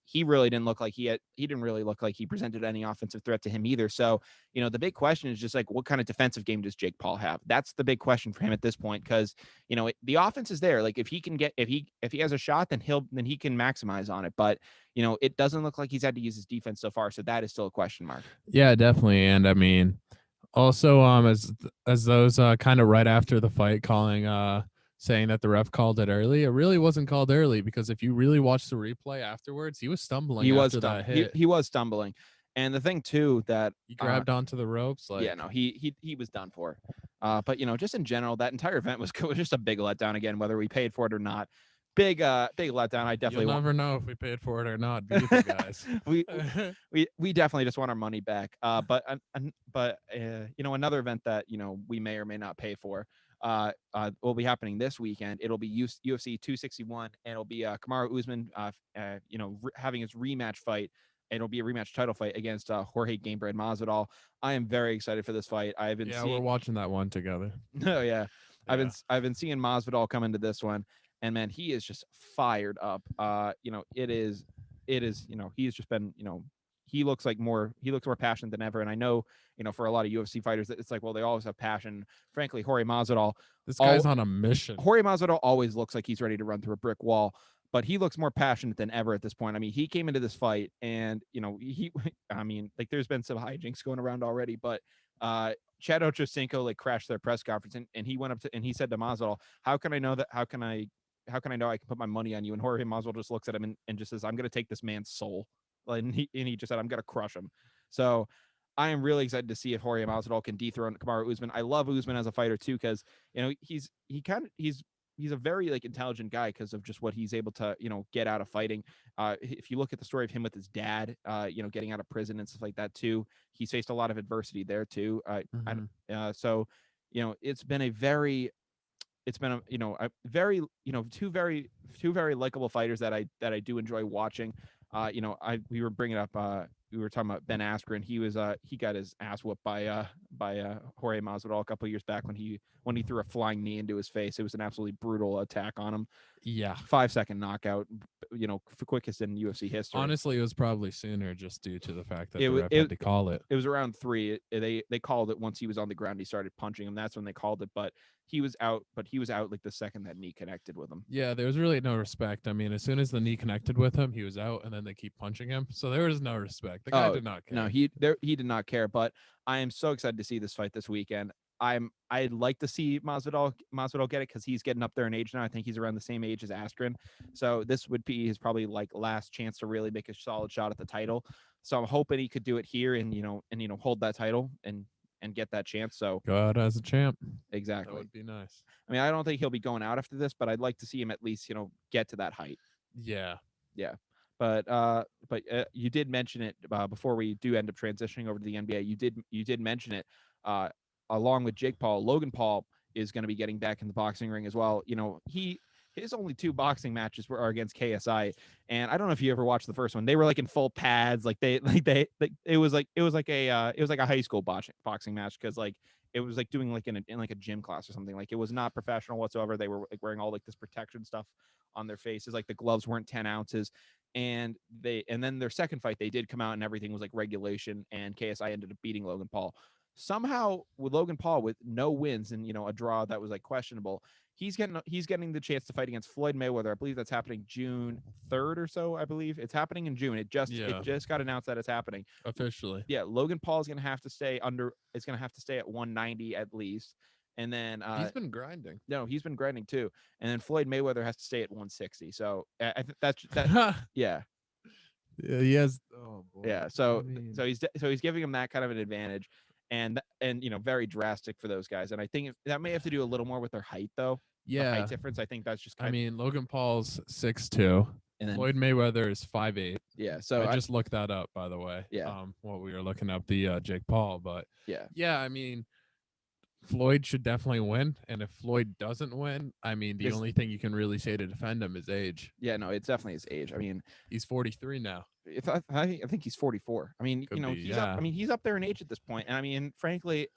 he really didn't look like he didn't really look like he presented any offensive threat to him either. So the big question is just like, what kind of defensive game does Jake Paul have? That's the big question for him at this point, because the offense is there. Like if he has a shot, then he can maximize on it. But it doesn't look like he's had to use his defense so far, so that is still a question mark. Yeah, definitely. And I mean, Also, as those kind of right after the fight saying that the ref called it early, it really wasn't called early because if you really watch the replay afterwards, he was stumbling He was after that he, hit. he was stumbling, and the thing too that He grabbed onto the ropes yeah, like no, he was done for. But just in general, that entire event was was just a big letdown again, whether we paid for it or not. Big letdown. I you'll definitely want. never know if we paid for it or not. Be the guys. we we definitely just want our money back. Another event that we may or may not pay for will be happening this weekend. It'll be UFC 261, and it'll be Kamaru Usman, having his rematch fight. And it'll be a rematch title fight against Jorge Gamebred Masvidal. I am very excited for this fight. I've been Yeah, we're watching that one together. Oh yeah. Yeah. I've been seeing Masvidal come into this one, and man, he is just fired up. He's just been, he looks more passionate than ever. And I know, for a lot of UFC fighters, it's like, well, they always have passion. Frankly, Jorge Masvidal on a mission. Jorge Masvidal always looks like he's ready to run through a brick wall, but he looks more passionate than ever at this point. I mean, he came into this fight, and like there's been some hijinks going around already, but Chad Ochocinco like crashed their press conference, and he went up to and he said to Masvidal, "How can I know that? How can I know I can put my money on you?" And Jorge Masvidal just looks at him and just says, "I'm going to take this man's soul," and he just said, "I'm going to crush him." So I am really excited to see if Jorge Masvidal can dethrone Kamaru Usman. I love Usman as a fighter too, because he's a very like intelligent guy because of just what he's able to get out of fighting. If you look at the story of him with his dad, getting out of prison and stuff like that too, he's faced a lot of adversity there too. So it's been a very two very likable fighters that I do enjoy watching. We were bringing up we were talking about Ben Askren. He got his ass whooped by Jorge Masvidal a couple of years back when he threw a flying knee into his face. It was an absolutely brutal attack on him. Yeah. 5-second knockout, quickest in UFC history. Honestly, it was probably sooner just due to the fact that the ref had to call it. It was around 3. They called it once he was on the ground. He started punching him. That's when they called it. But he was out like the second that knee connected with him. Yeah, there was really no respect. I mean, as soon as the knee connected with him, he was out, and then they keep punching him. So there was no respect. The guy did not care. No, he did not care. But I am so excited to see this fight this weekend. I'd like to see Masvidal get it because he's getting up there in age now. I think he's around the same age as Askren. So this would be his probably like last chance to really make a solid shot at the title. So I'm hoping he could do it here and hold that title and get that chance. So go out as a champ. Exactly. That would be nice. I mean, I don't think he'll be going out after this, but I'd like to see him at least, get to that height. Yeah. Yeah. But you did mention it before we do end up transitioning over to the NBA. You did mention it along with Jake Paul. Logan Paul is going to be getting back in the boxing ring as well. His only 2 boxing matches are against KSI, and I don't know if you ever watched the first one. They were like in full pads, it was like a high school boxing match because like it was like doing like in like a gym class or something. Like it was not professional whatsoever. They were like wearing all like this protection stuff on their faces. Like the gloves weren't 10 ounces. And then their second fight, they did come out and everything was like regulation, and KSI ended up beating Logan Paul. Somehow with Logan Paul with no wins and a draw that was like questionable, he's getting the chance to fight against Floyd Mayweather. I believe that's happening June 3rd or so. I believe it's happening in June. It just got announced that it's happening officially. Yeah, Logan Paul is going to have to stay at 190 at least. And then he's been grinding. No, he's been grinding too. And then Floyd Mayweather has to stay at 160. So I think that's yeah. Yeah, he has. Oh boy. Yeah. So he's giving him that kind of an advantage, and very drastic for those guys. And I think that may have to do a little more with their height though. Yeah. The height difference. I think that's just. Logan Paul's 6'2". And then Floyd Mayweather is 5'8". Yeah. So I just looked that up, by the way. Yeah. While we were looking up the Jake Paul, but yeah. I mean, Floyd should definitely win, and if Floyd doesn't win, I mean, the only thing you can really say to defend him is age. Yeah, no, it's definitely his age. I mean, he's 43 now. I think he's 44. I mean, he's up. I mean, he's up there in age at this point. And I mean, frankly,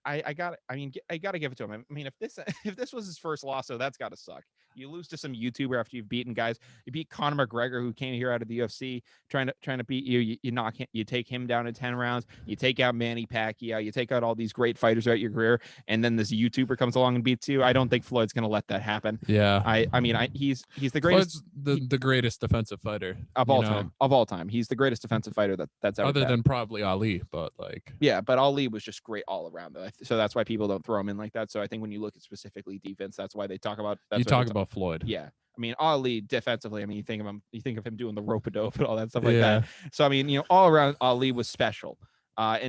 I got to give it to him. I mean, if this if this was his first loss, so that's got to suck. You lose to some YouTuber after you've beaten guys. You beat Conor McGregor, who came here out of the UFC, trying to beat you. You knock him, you take him down in 10 rounds. You take out Manny Pacquiao. You take out all these great fighters throughout your career, and then this YouTuber comes along and beats you. I don't think Floyd's gonna let that happen. Yeah. I mean, he's the greatest. Floyd's the greatest defensive fighter Of all time. Of all time, he's the greatest defensive fighter that's ever other been. than probably Ali, but like yeah, but Ali was just great all around. So that's why people don't throw him in like that. So I think when you look at specifically defense, that's why they talk about. You talk about Floyd. Yeah, I mean Ali defensively. I mean you think of him doing the rope-a-dope and all that stuff like that. So I mean all around Ali was special. But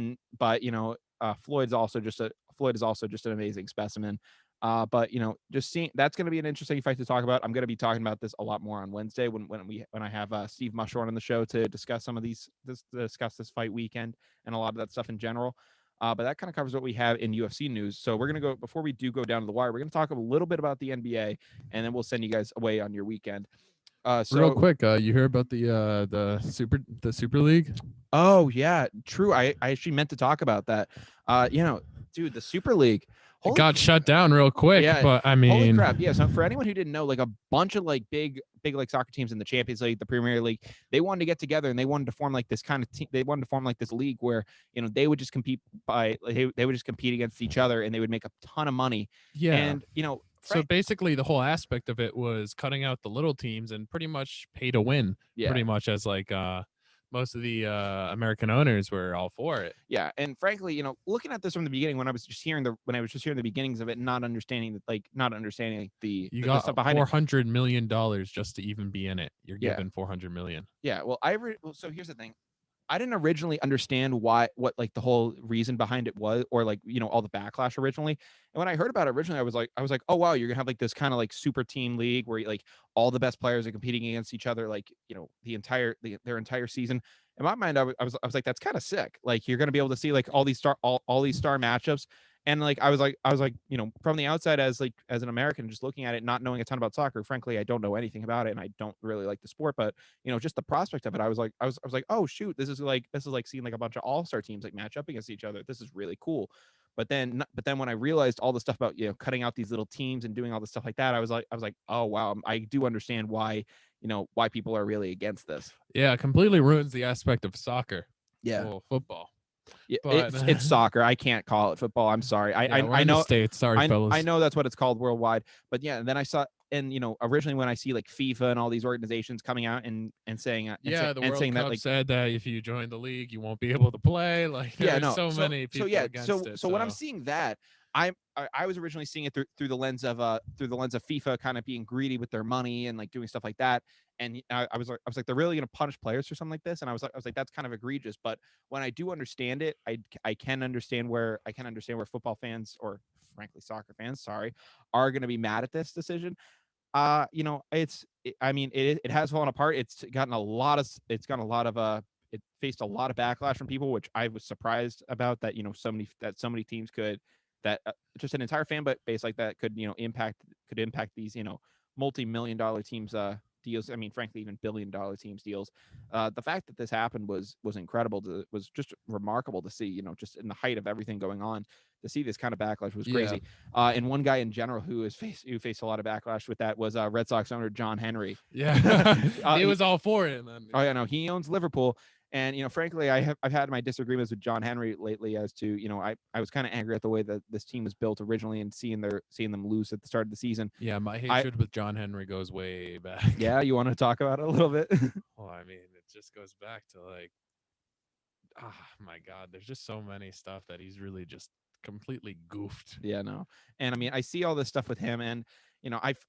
Floyd is also just an amazing specimen. But just seeing that's going to be an interesting fight to talk about. I'm going to be talking about this a lot more on Wednesday when I have Steve Mushorn on the show to discuss discuss this fight weekend and a lot of that stuff in general. But that kind of covers what we have in UFC news. So we're going to go, before we do go down to the wire, we're going to talk a little bit about the NBA, and then we'll send you guys away on your weekend. So real quick, you hear about the Super League? Oh yeah, true. I actually meant to talk about that. Dude, the Super League. It got shut down real quick, but I mean, holy crap! Yeah, so for anyone who didn't know, like a bunch of like big like soccer teams in the Champions League, the Premier League, they wanted to get together and they wanted to form like this kind of team. They wanted to form like this league where they would just compete they would just compete against each other and they would make a ton of money. Yeah, and so basically the whole aspect of it was cutting out the little teams and pretty much pay to win. Yeah, pretty much as like most of the American owners were all for it. Yeah, and frankly, looking at this from the beginning, when I was just hearing the beginnings of it, not understanding the you got stuff behind $400 million just to even be in it. You're given $400 million. Yeah, well, so here's the thing. I didn't originally understand what like the whole reason behind it was, or like all the backlash originally. And when I heard about it originally, I was like, oh wow, you're gonna have like this kind of like super team league where like all the best players are competing against each other, like their entire season. In my mind, I was like, that's kind of sick. Like you're gonna be able to see like all these star matchups. And like I was like from the outside as an American just looking at it, not knowing a ton about soccer, frankly I don't know anything about it and I don't really like the sport, but just the prospect of it, I was like oh shoot, this is like seeing like a bunch of all-star teams like match up against each other. This is really cool. But then when I realized all the stuff about cutting out these little teams and doing all the stuff like that, I was like oh wow, I do understand why why people are really against this. Yeah, it completely ruins the aspect of soccer. Yeah, well, football. Yeah, it's soccer. I can't call it football. I'm sorry. I know. States. Sorry, fellas. I know that's what it's called worldwide. But yeah, and then I saw, and originally when I see like FIFA and all these organizations coming out and saying, the World Cup that said that if you join the league, you won't be able to play. Like, many people against it. So when I'm seeing that, I was originally seeing it through the lens of FIFA kind of being greedy with their money and like doing stuff like that. And I was like, they're really going to punish players for something like this. And I was like, that's kind of egregious. But when I do understand it, I can understand where football fans, or frankly soccer fans, are going to be mad at this decision. I mean, it has fallen apart. It faced a lot of backlash from people, which I was surprised about, that so many teams could, that just an entire fan base like that could impact these multi-million-dollar teams deals. I mean, frankly, even billion-dollar teams deals. The fact that this happened was incredible. Was just remarkable to see. Just in the height of everything going on, to see this kind of backlash was crazy. And one guy in general who faced a lot of backlash with that was Red Sox owner John Henry. Yeah, he was all for it. Oh yeah, no, he owns Liverpool. And frankly, I've had my disagreements with John Henry lately as to I was kind of angry at the way that this team was built originally and seeing them lose at the start of the season. Yeah, my hatred with John Henry goes way back. Yeah, you want to talk about it a little bit? Well, I mean, it just goes back to like, my God, there's just so many stuff that he's really just completely goofed. Yeah, no, and I mean, I see all this stuff with him, and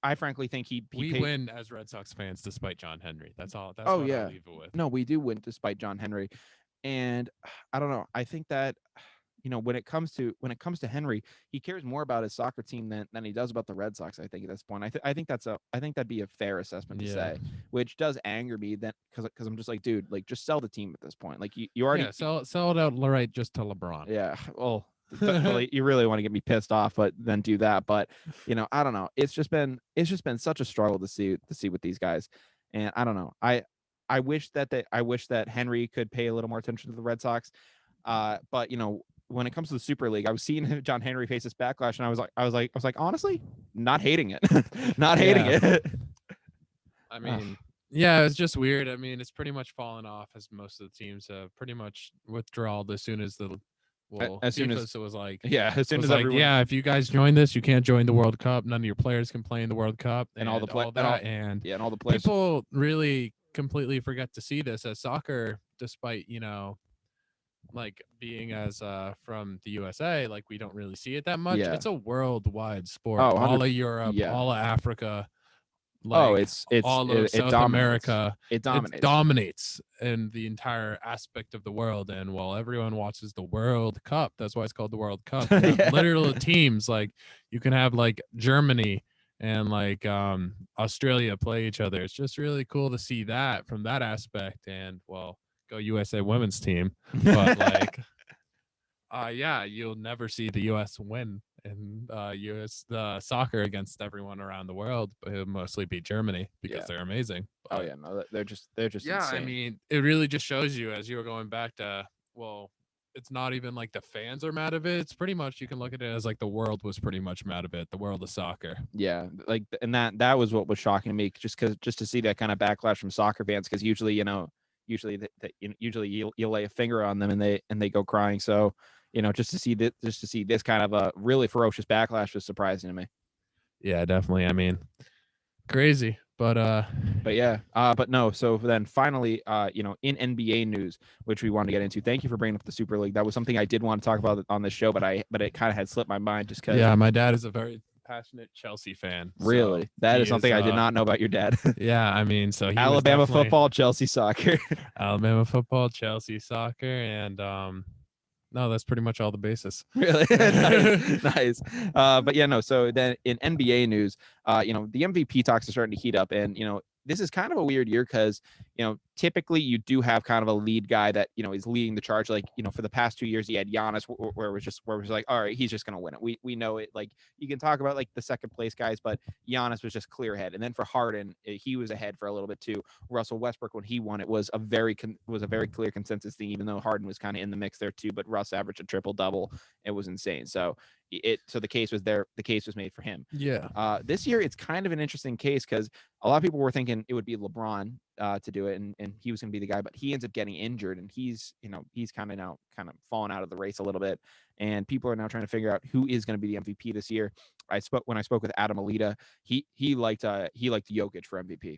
I frankly think we win as Red Sox fans despite John Henry. That's all. That's what I'll leave it with. No, we do win despite John Henry, and I don't know. I think that when it comes to Henry, he cares more about his soccer team than he does about the Red Sox. I think at this point, I think that'd be a fair assessment to say, which does anger me then because I'm just like, dude, like just sell the team at this point. Like you already sell it out right just to LeBron. Yeah, well. You really want to get me pissed off, but then do that. But I don't know. It's just been such a struggle to see with these guys, and I don't know. I wish that Henry could pay a little more attention to the Red Sox, but when it comes to the Super League, I was seeing John Henry face this backlash, and I was like, honestly, not hating it, not hating Yeah. it. I mean, yeah, it's just weird. I mean, it's pretty much fallen off as most of the teams have pretty much withdrawed as soon as As soon as FIFA was like, yeah, as soon as everyone yeah, if you guys join this, you can't join the World Cup. None of your players can play in the World Cup and all the play all and all that. And yeah, and all the players. people really completely forget to see this as soccer, despite, like being as from the USA, like we don't really see it that much. Yeah. It's a worldwide sport. Oh, All of Europe, yeah. all of Africa, Oh, like all of South dominates. America. It dominates. It dominates in the entire aspect of the world. And while everyone watches the World Cup, that's why it's called the World Cup. You have Yeah. literal teams, like you can have like Germany and like Australia play each other. It's just really cool to see that from that aspect. And well, go USA women's team. But like yeah, you'll never see the US win in US soccer against everyone around the world, but it'll mostly be Germany because Yeah. they're amazing. Oh But yeah, no, they're just yeah, insane. I mean, it really just shows you as you were going back to, well, it's not even like the fans are mad of it. It's pretty much, you can look at it as like the world was pretty much mad of it, the world of soccer. Yeah, like, and that was what was shocking to me, just to see that kind of backlash from soccer fans, because usually, usually you'll lay a finger on them and they go crying. So, just to see this kind of a really ferocious backlash was surprising to me. Yeah, definitely. I mean, crazy. But yeah, but no. So then finally, in NBA news, which we wanted to get into. Thank you for bringing up the Super League. That was something I did want to talk about on this show, but it kind of had slipped my mind just because. Yeah, my dad is a very passionate Chelsea fan. Really, so that is something I did not know about your dad. Yeah, I mean, so he Alabama football, Chelsea soccer. Alabama football, Chelsea soccer, and no, that's pretty much all the basis. Really? Nice. But yeah, no. So then in NBA news, the MVP talks are starting to heat up, and this is kind of a weird year because typically you do have kind of a lead guy that is leading the charge. Like for the past 2 years, you had Giannis, where it was like, all right, he's just gonna win it. We know it. Like you can talk about like the second place guys, but Giannis was just clear ahead. And then for Harden, he was ahead for a little bit too. Russell Westbrook, when he won it, was a very clear consensus thing, even though Harden was kind of in the mix there too. But Russ averaged a triple double. It was insane. So the case was there. The case was made for him. Yeah. This year it's kind of an interesting case because a lot of people were thinking it would be LeBron to do it, and he was going to be the guy, but he ends up getting injured, and he's kind of fallen out of the race a little bit, and people are now trying to figure out who is going to be the MVP this year. When I spoke with Adam Alita, he liked Jokic for MVP.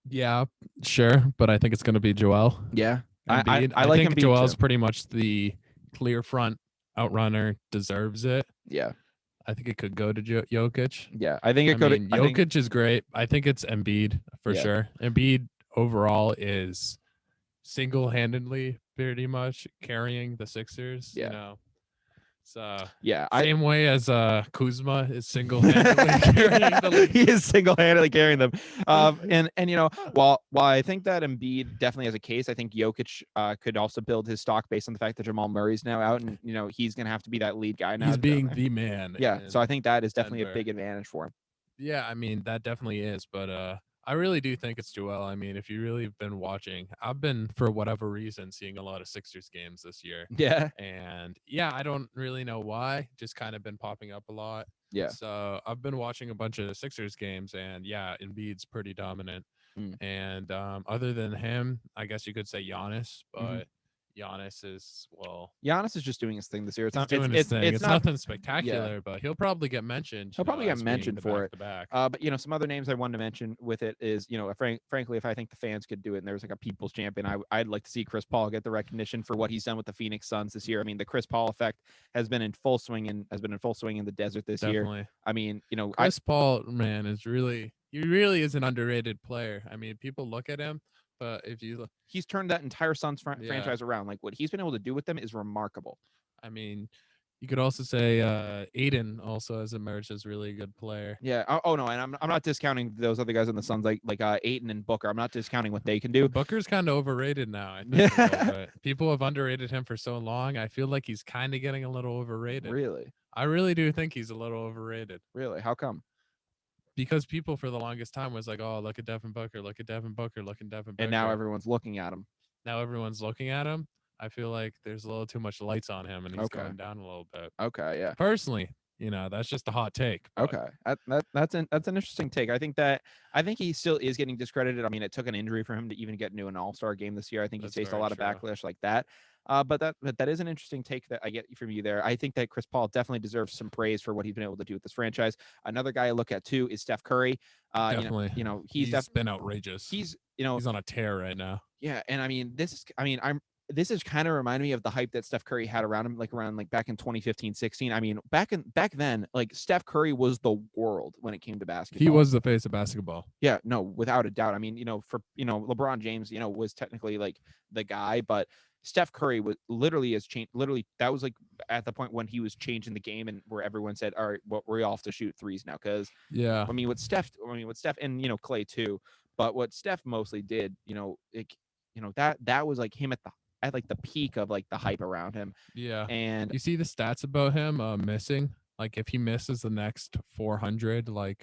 Yeah, sure, but I think it's going to be Joel. Yeah, I like think Embiid Joel's too. pretty much the clear front outrunner, deserves it. Yeah, I think it could go to Jokic. Yeah, I think it could. Jokic is great. I think it's Embiid for sure. Embiid overall is single-handedly pretty much carrying the Sixers. Yeah. So yeah, same way as Kuzma is single-handedly carrying the league. He is single-handedly carrying them. And while I think that Embiid definitely has a case, I think Jokic could also build his stock based on the fact that Jamal Murray's now out, and he's gonna have to be that lead guy now. He's being the man. Yeah, so I think that is definitely Denver. a big advantage for him. Yeah, I mean that definitely is, but I really do think it's Joel. I mean, if you really have been watching, I've been, for whatever reason, seeing a lot of Sixers games this year. Yeah. And yeah, I don't really know why. Just kind of been popping up a lot. Yeah. So I've been watching a bunch of Sixers games, and yeah, Embiid's pretty dominant. And other than him, I guess you could say Giannis, but Giannis is just doing his thing this year. It's nothing spectacular, but he'll probably get mentioned. He'll probably get mentioned for it. Back. But some other names I wanted to mention with it is, frankly, if I think the fans could do it and there was like a people's champion, I'd like to see Chris Paul get the recognition for what he's done with the Phoenix Suns this year. I mean, the Chris Paul effect has been in full swing in the desert this year. I mean, Chris Paul, man, he really is an underrated player. I mean, people look at him. But if you look, he's turned that entire Suns franchise around. Like what he's been able to do with them is remarkable. I mean, you could also say Aiden also has emerged as a really good player. Yeah. Oh no, and I'm not discounting those other guys on the Suns like Aiden and Booker. I'm not discounting what they can do. Booker's kind of overrated now. I think a little bit. People have underrated him for so long. I feel like he's kind of getting a little overrated. Really? I really do think he's a little overrated. Really? How come? Because people for the longest time was like, oh, look at Devin Booker, look at Devin Booker, look at Devin Booker. And now everyone's looking at him. Now everyone's looking at him. I feel like there's a little too much lights on him, and he's Okay. going down a little bit. Okay. Yeah. Personally, that's just a hot take. But Okay, that's an interesting take. I think he still is getting discredited. I mean, it took an injury for him to even get into an All-Star game this year. I think he's that's faced a very lot of true. backlash like that. But that is an interesting take that I get from you there. I think that Chris Paul definitely deserves some praise for what he's been able to do with this franchise. Another guy I look at too is Steph Curry. Definitely, he's been outrageous. he's He's on a tear right now. yeah, and I mean, this is kind of reminding me of the hype that Steph Curry had around him, like around like back in 2015, 16. I mean, back then, like Steph Curry was the world when it came to basketball. He was the face of basketball. Yeah, no, without a doubt. I mean, LeBron James, was technically like the guy, but Steph Curry was literally has changed. Literally, that was like at the point when he was changing the game, and where everyone said, "All right, well, we all have to shoot threes now." Because Yeah, with Steph, and Clay too. But what Steph mostly did, that was like him at like the peak of like the hype around him. yeah. And You see the stats about him missing. Like if he misses the next 400, like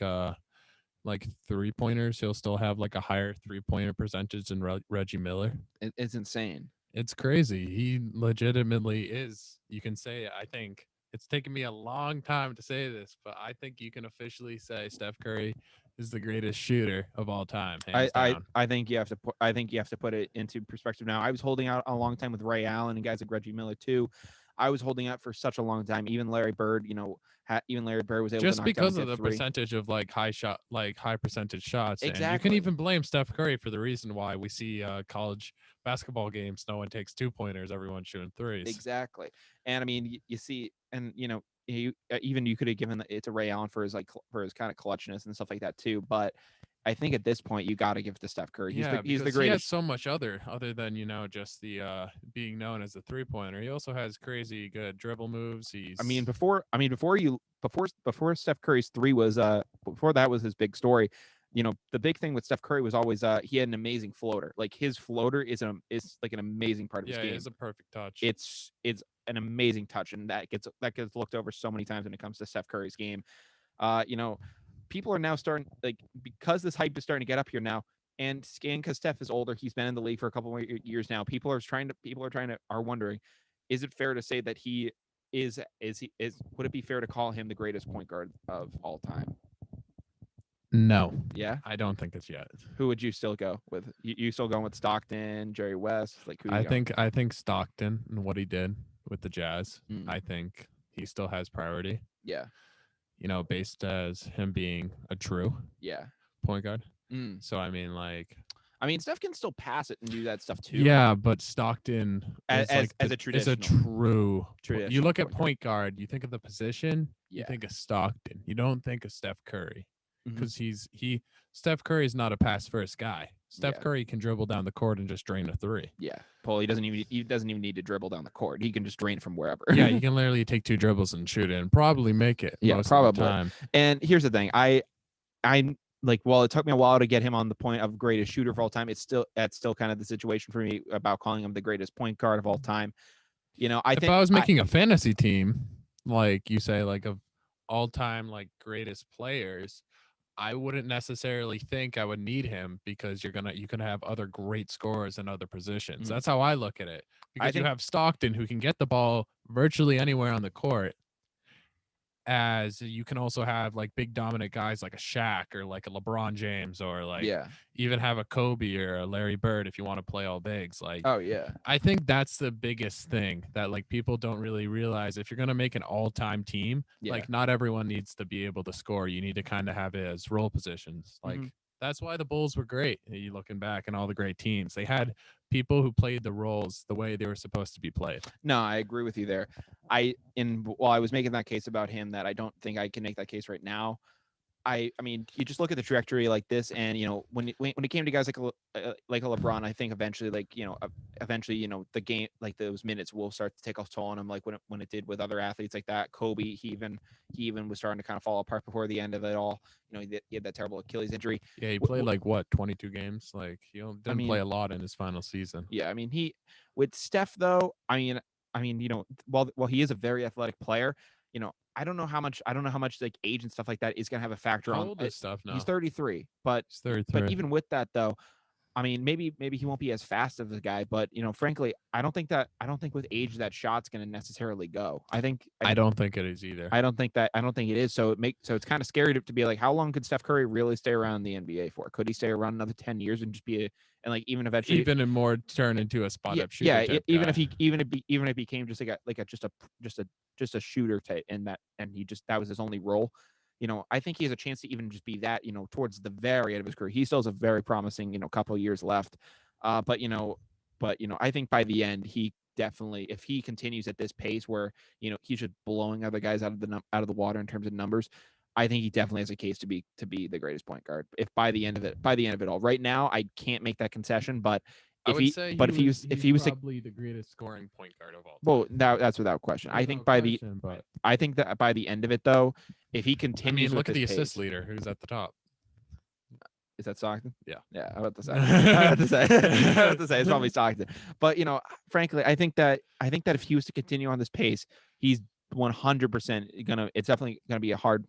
3-pointers, he'll still have like a higher 3-pointer percentage than Reggie Miller. it's insane. It's crazy. He legitimately is. You can say, I think it's taken me a long time to say this, but I think you can officially say Steph Curry is the greatest shooter of all time, hands down. I think you have to put it into perspective now. I was holding out a long time with Ray Allen and guys like Reggie Miller too. I was holding out for such a long time. Even Larry Bird, even Larry Bird was able to Just knock because down of the three. percentage of like high percentage shots. And you can Exactly. even blame Steph Curry for the reason why we see college basketball games. No one takes 2-pointers. Everyone's shooting threes. Exactly. And I mean, you see, and even you could have given it to Ray Allen for his for his kind of clutchness and stuff like that too. But I think at this point you got to give it to Steph Curry. Yeah, He's the because he has greatest. so much other than just the being known as the 3-pointer. He also has crazy good dribble moves. He's Before Steph Curry's three was before that was his big story. The big thing with Steph Curry was always he had an amazing floater. Like his floater is like an amazing part of his yeah, game. it is a perfect touch. It's an amazing touch, and that gets looked over so many times when it comes to Steph Curry's game. People are now starting, like, because this hype is starting to get up here now, and because Steph is older, he's been in the league for a couple more years now. People are wondering, is it fair to say that he is would it be fair to call him the greatest point guard of all time? No, Yeah. I don't think it's yet. Who would you still go with? You still going with Stockton, Jerry West? Like, who you I think Stockton and what he did with the Jazz. Mm. I think he still has priority. Yeah. Based as him being a true point guard. Mm. So I mean, Steph can still pass it and do that stuff too. Yeah, but Stockton as a true. You look at point point guard, you think of the position, you Yeah. think of Stockton. You don't think of Steph Curry Mhm. because Steph Curry is not a pass first guy. Steph Yeah. Curry can dribble down the court and just drain a three. Yeah, Paul. He doesn't even need to dribble down the court. He can just drain it from wherever. Yeah, he can literally take 2 dribbles and shoot it and probably make it. Yeah, most probably. Of the time. And here's the thing, I like, while it took me a while to get him on the point of greatest shooter of all time, that's still kind of the situation for me about calling him the greatest point guard of all time. If I was making a fantasy team, like you say, like of all time like greatest players, I wouldn't necessarily think I would need him because you can have other great scorers in other positions. That's how I look at it. Because you have Stockton who can get the ball virtually anywhere on the court. As you can also have like big dominant guys like a Shaq or like a LeBron James or like even have a Kobe or a Larry Bird if you want to play all bigs. Like, oh yeah, I think that's the biggest thing that like people don't really realize. If you're gonna make an all-time team, like not everyone needs to be able to score. You need to kind of have it as role positions. Like that's why the Bulls were great. You looking back and all the great teams, they had people who played the roles the way they were supposed to be played. No, I agree with you there. While I was making that case about him, that I don't think I can make that case right now. I mean, you just look at the trajectory like this, and when it came to guys like a LeBron, I think eventually, the game, like those minutes will start to take a toll on him, like when it did with other athletes like that. Kobe, he even was starting to kind of fall apart before the end of it all. He had that terrible Achilles injury. Yeah, he played 22 games. Like he didn't play a lot in his final season. Yeah, I mean with Steph though, while he is a very athletic player, I don't know how much like age and stuff like that is gonna have a factor on. How old is Steph now? He's 33, but he's 33. But even with that though, I mean, maybe he won't be as fast as the guy, but frankly, I don't think with age that shot's going to necessarily go. I don't think it is either. I don't think it is. So it's kind of scary to be like, how long could Steph Curry really stay around the NBA for? Could he stay around another 10 years and just be and like even eventually Even more turn into a spot up shooter yeah, type even guy. if he even if he became just just a shooter type and he just that was his only role. I think he has a chance to even just be that, towards the very end of his career. He still has a very promising, couple of years left. But I think by the end, he definitely, if he continues at this pace where, he's just blowing other guys out of the water in terms of numbers, I think he definitely has a case to be the greatest point guard. If by the end of it all. Right now, I can't make that concession, but I would say he's if he was to, probably the greatest scoring point guard of all well, time. that's without question. Without question, but I think that by the end of it though, if he I continues mean, with look at this the pace, assist leader who's at the top. is that Stockton? Yeah. Yeah, I was about to say. I was about to say. I was about to say it's probably Stockton. But frankly, I think that if he was to continue on this pace, he's 100% gonna. It's definitely gonna be a hard.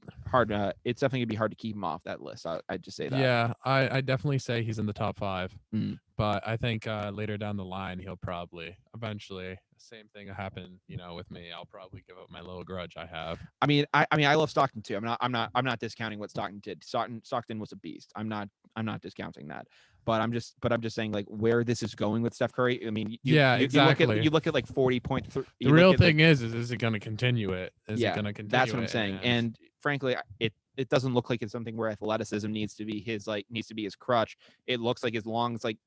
It's definitely gonna be hard to keep him off that list. I'd just say that. Yeah, I definitely say he's in the top 5. Mm. But I think later down the line, he'll probably eventually, same thing will happen, with me. I'll probably give up my little grudge I have. I love Stockton too. I'm not discounting what Stockton did. Stockton was a beast. I'm not discounting that. But I'm just saying, like, where this is going with Steph Curry. I mean, Yeah, exactly. you look at like 40.3. The real thing is it going to continue it? Is it going to continue? That's what I'm saying. And frankly, it doesn't look like it's something where athleticism needs to be his crutch. It looks like as long as like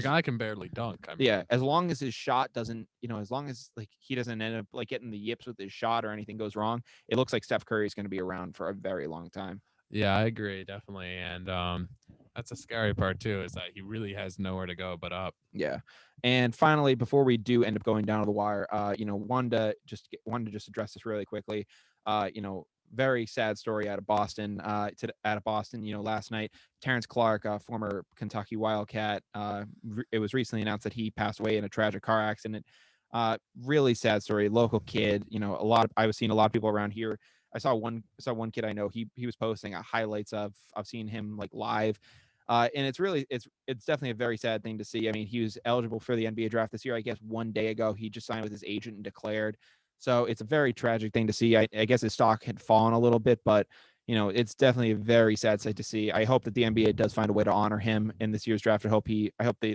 I can barely dunk. I mean, yeah, as long as his shot doesn't, as long as like he doesn't end up like getting the yips with his shot or anything goes wrong, it looks like Steph Curry is going to be around for a very long time. Yeah, I agree, definitely. And that's a scary part too, is that he really has nowhere to go but up. Yeah. And finally, before we do end up going down to the wire, wanted to just address this really quickly. Very sad story out of Boston. Last night, Terence Clark, former Kentucky Wildcat, it was recently announced that he passed away in a tragic car accident. Really sad story. Local kid. I was seeing a lot of people around here. I saw one kid I know. He was posting highlights of seeing him like live. And it's definitely a very sad thing to see. I mean, he was eligible for the NBA draft this year. I guess one day ago, he just signed with his agent and declared. So it's a very tragic thing to see. I guess his stock had fallen a little bit, but it's definitely a very sad sight to see. I hope that the NBA does find a way to honor him in this year's draft. I hope the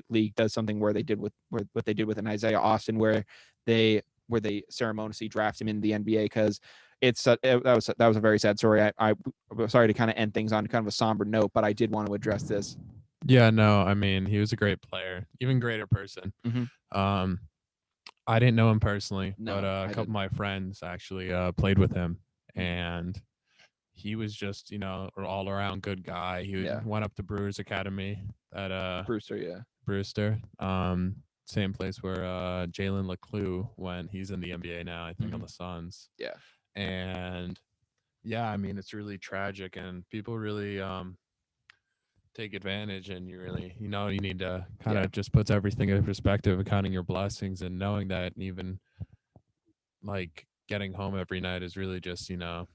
league does something where they did with what they did with an Isaiah Austin, where they ceremoniously draft him in the NBA, because that was a very sad story. I was sorry to kind of end things on kind of a somber note, but I did want to address this. Yeah, no, I mean, he was a great player, even greater person. Mm-hmm. I didn't know him personally, No, but a couple of my friends actually played with him, and he was just, an all around good guy. He went up to Brewers Academy at Brewster. Same place where Jalen Leclue went. He's in the NBA now, I think, on the Suns. Yeah. And yeah, I mean, it's really tragic, and people really take advantage, and you really, you need to kind of just puts everything in perspective of counting your blessings and knowing that even like getting home every night is really just, a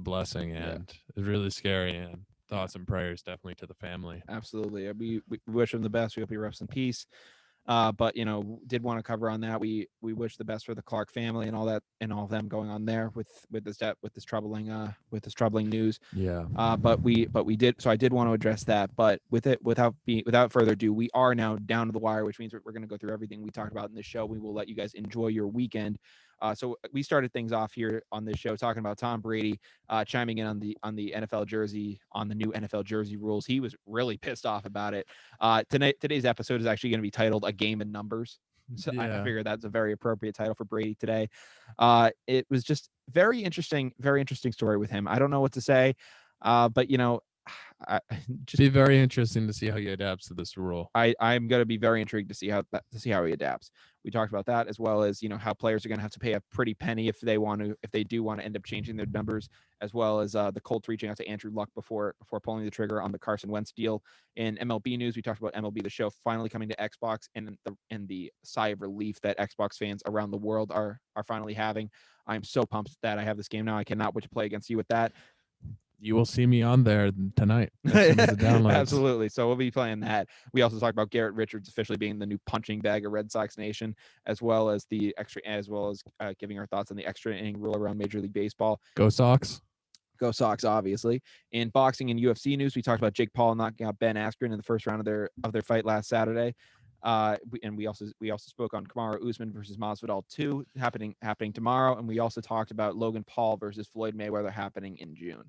blessing, and it's really scary. And thoughts and prayers definitely to the family. Absolutely. We wish him the best. We hope he rests in peace. But did want to cover on that. We wish the best for the Clark family and all that, and all of them going on there with this troubling news. Yeah. But we did. So I did want to address that. But without further ado, we are now down to the wire, which means we're going to go through everything we talked about in this show. We will let you guys enjoy your weekend. So we started things off here on this show talking about Tom Brady chiming in on the NFL jersey, on the new NFL jersey rules. He was really pissed off about it. Today's episode is actually going to be titled "A Game in Numbers." So I figured that's a very appropriate title for Brady today. It was just very interesting story with him. I don't know what to say, but just be very interesting to see how he adapts to this rule. I'm going to be very intrigued to see how he adapts. We talked about that, as well as how players are going to have to pay a pretty penny if they do want to end up changing their numbers, as well as the Colts reaching out to Andrew Luck before pulling the trigger on the Carson Wentz deal. In MLB news, we talked about MLB The Show finally coming to Xbox, and the sigh of relief that Xbox fans around the world are finally having. I'm so pumped that I have this game now. I cannot wait to play against you with that. You will see me on there tonight as soon as it downloads. Absolutely. So we'll be playing that. We also talked about Garrett Richards officially being the new punching bag of Red Sox Nation, as well as giving our thoughts on the extra inning rule around Major League Baseball. Go Sox. Go Sox, obviously. In boxing and UFC news, we talked about Jake Paul knocking out Ben Askren in the first round of their fight last Saturday. We also spoke on Kamaru Usman versus Masvidal 2 happening tomorrow, and we also talked about Logan Paul versus Floyd Mayweather happening in June.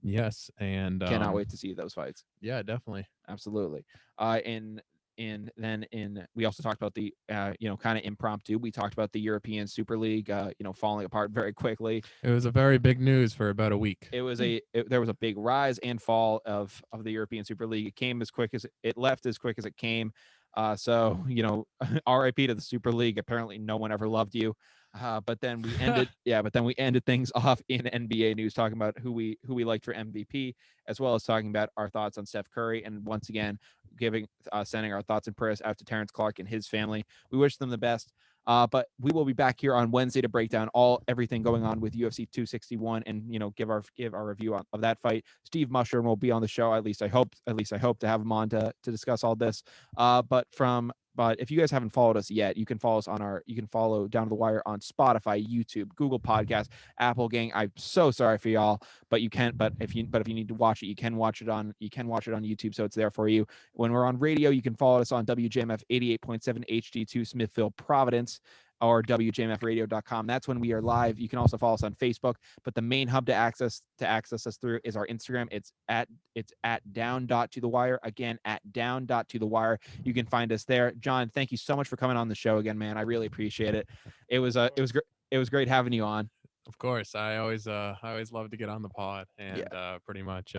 Yes, and cannot wait to see those fights. Yeah, definitely, absolutely. We also talked about the kind of impromptu. We talked about the European Super League, falling apart very quickly. It was a very big news for about a week. There was a big rise and fall of the European Super League. It came as quick as it left, as quick as it came. So RIP to the Super League. Apparently, no one ever loved you. But then we ended things off in NBA news, talking about who we liked for MVP, as well as talking about our thoughts on Steph Curry, and once again sending our thoughts and prayers out to Terence Clark and his family. We wish them the best. But we will be back here on Wednesday to break down everything going on with UFC 261 and give our review of that fight. Steve Mushroom will be on the show. At least I hope to have him on to discuss all this. But if you guys haven't followed us yet, you can follow us you can follow Down to the Wire on Spotify, YouTube, Google Podcasts, Apple. Gang, I'm so sorry for y'all, but you can. But if you need to watch it, you can watch it on YouTube, so it's there for you. When we're on radio, you can follow us on WJMF 88.7 HD2 Smithville, Providence, or WJMFradio.com. That's when we are live. You can also follow us on Facebook, but the main hub to access us through is our Instagram. It's at down.to-the-wire. Again, at down.to-the-wire. You can find us there. John, thank you so much for coming on the show again, man. I really appreciate it. It was great having you on. Of course. I always love to get on the pod and pretty much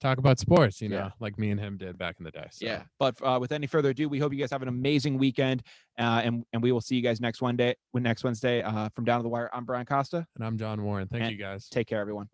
talk about sports, like me and him did back in the day. So. Yeah. But with any further ado, we hope you guys have an amazing weekend. And we will see you guys next Wednesday. From Down to the Wire, I'm Brian Costa. And I'm John Warren. Thank you guys. Take care, everyone.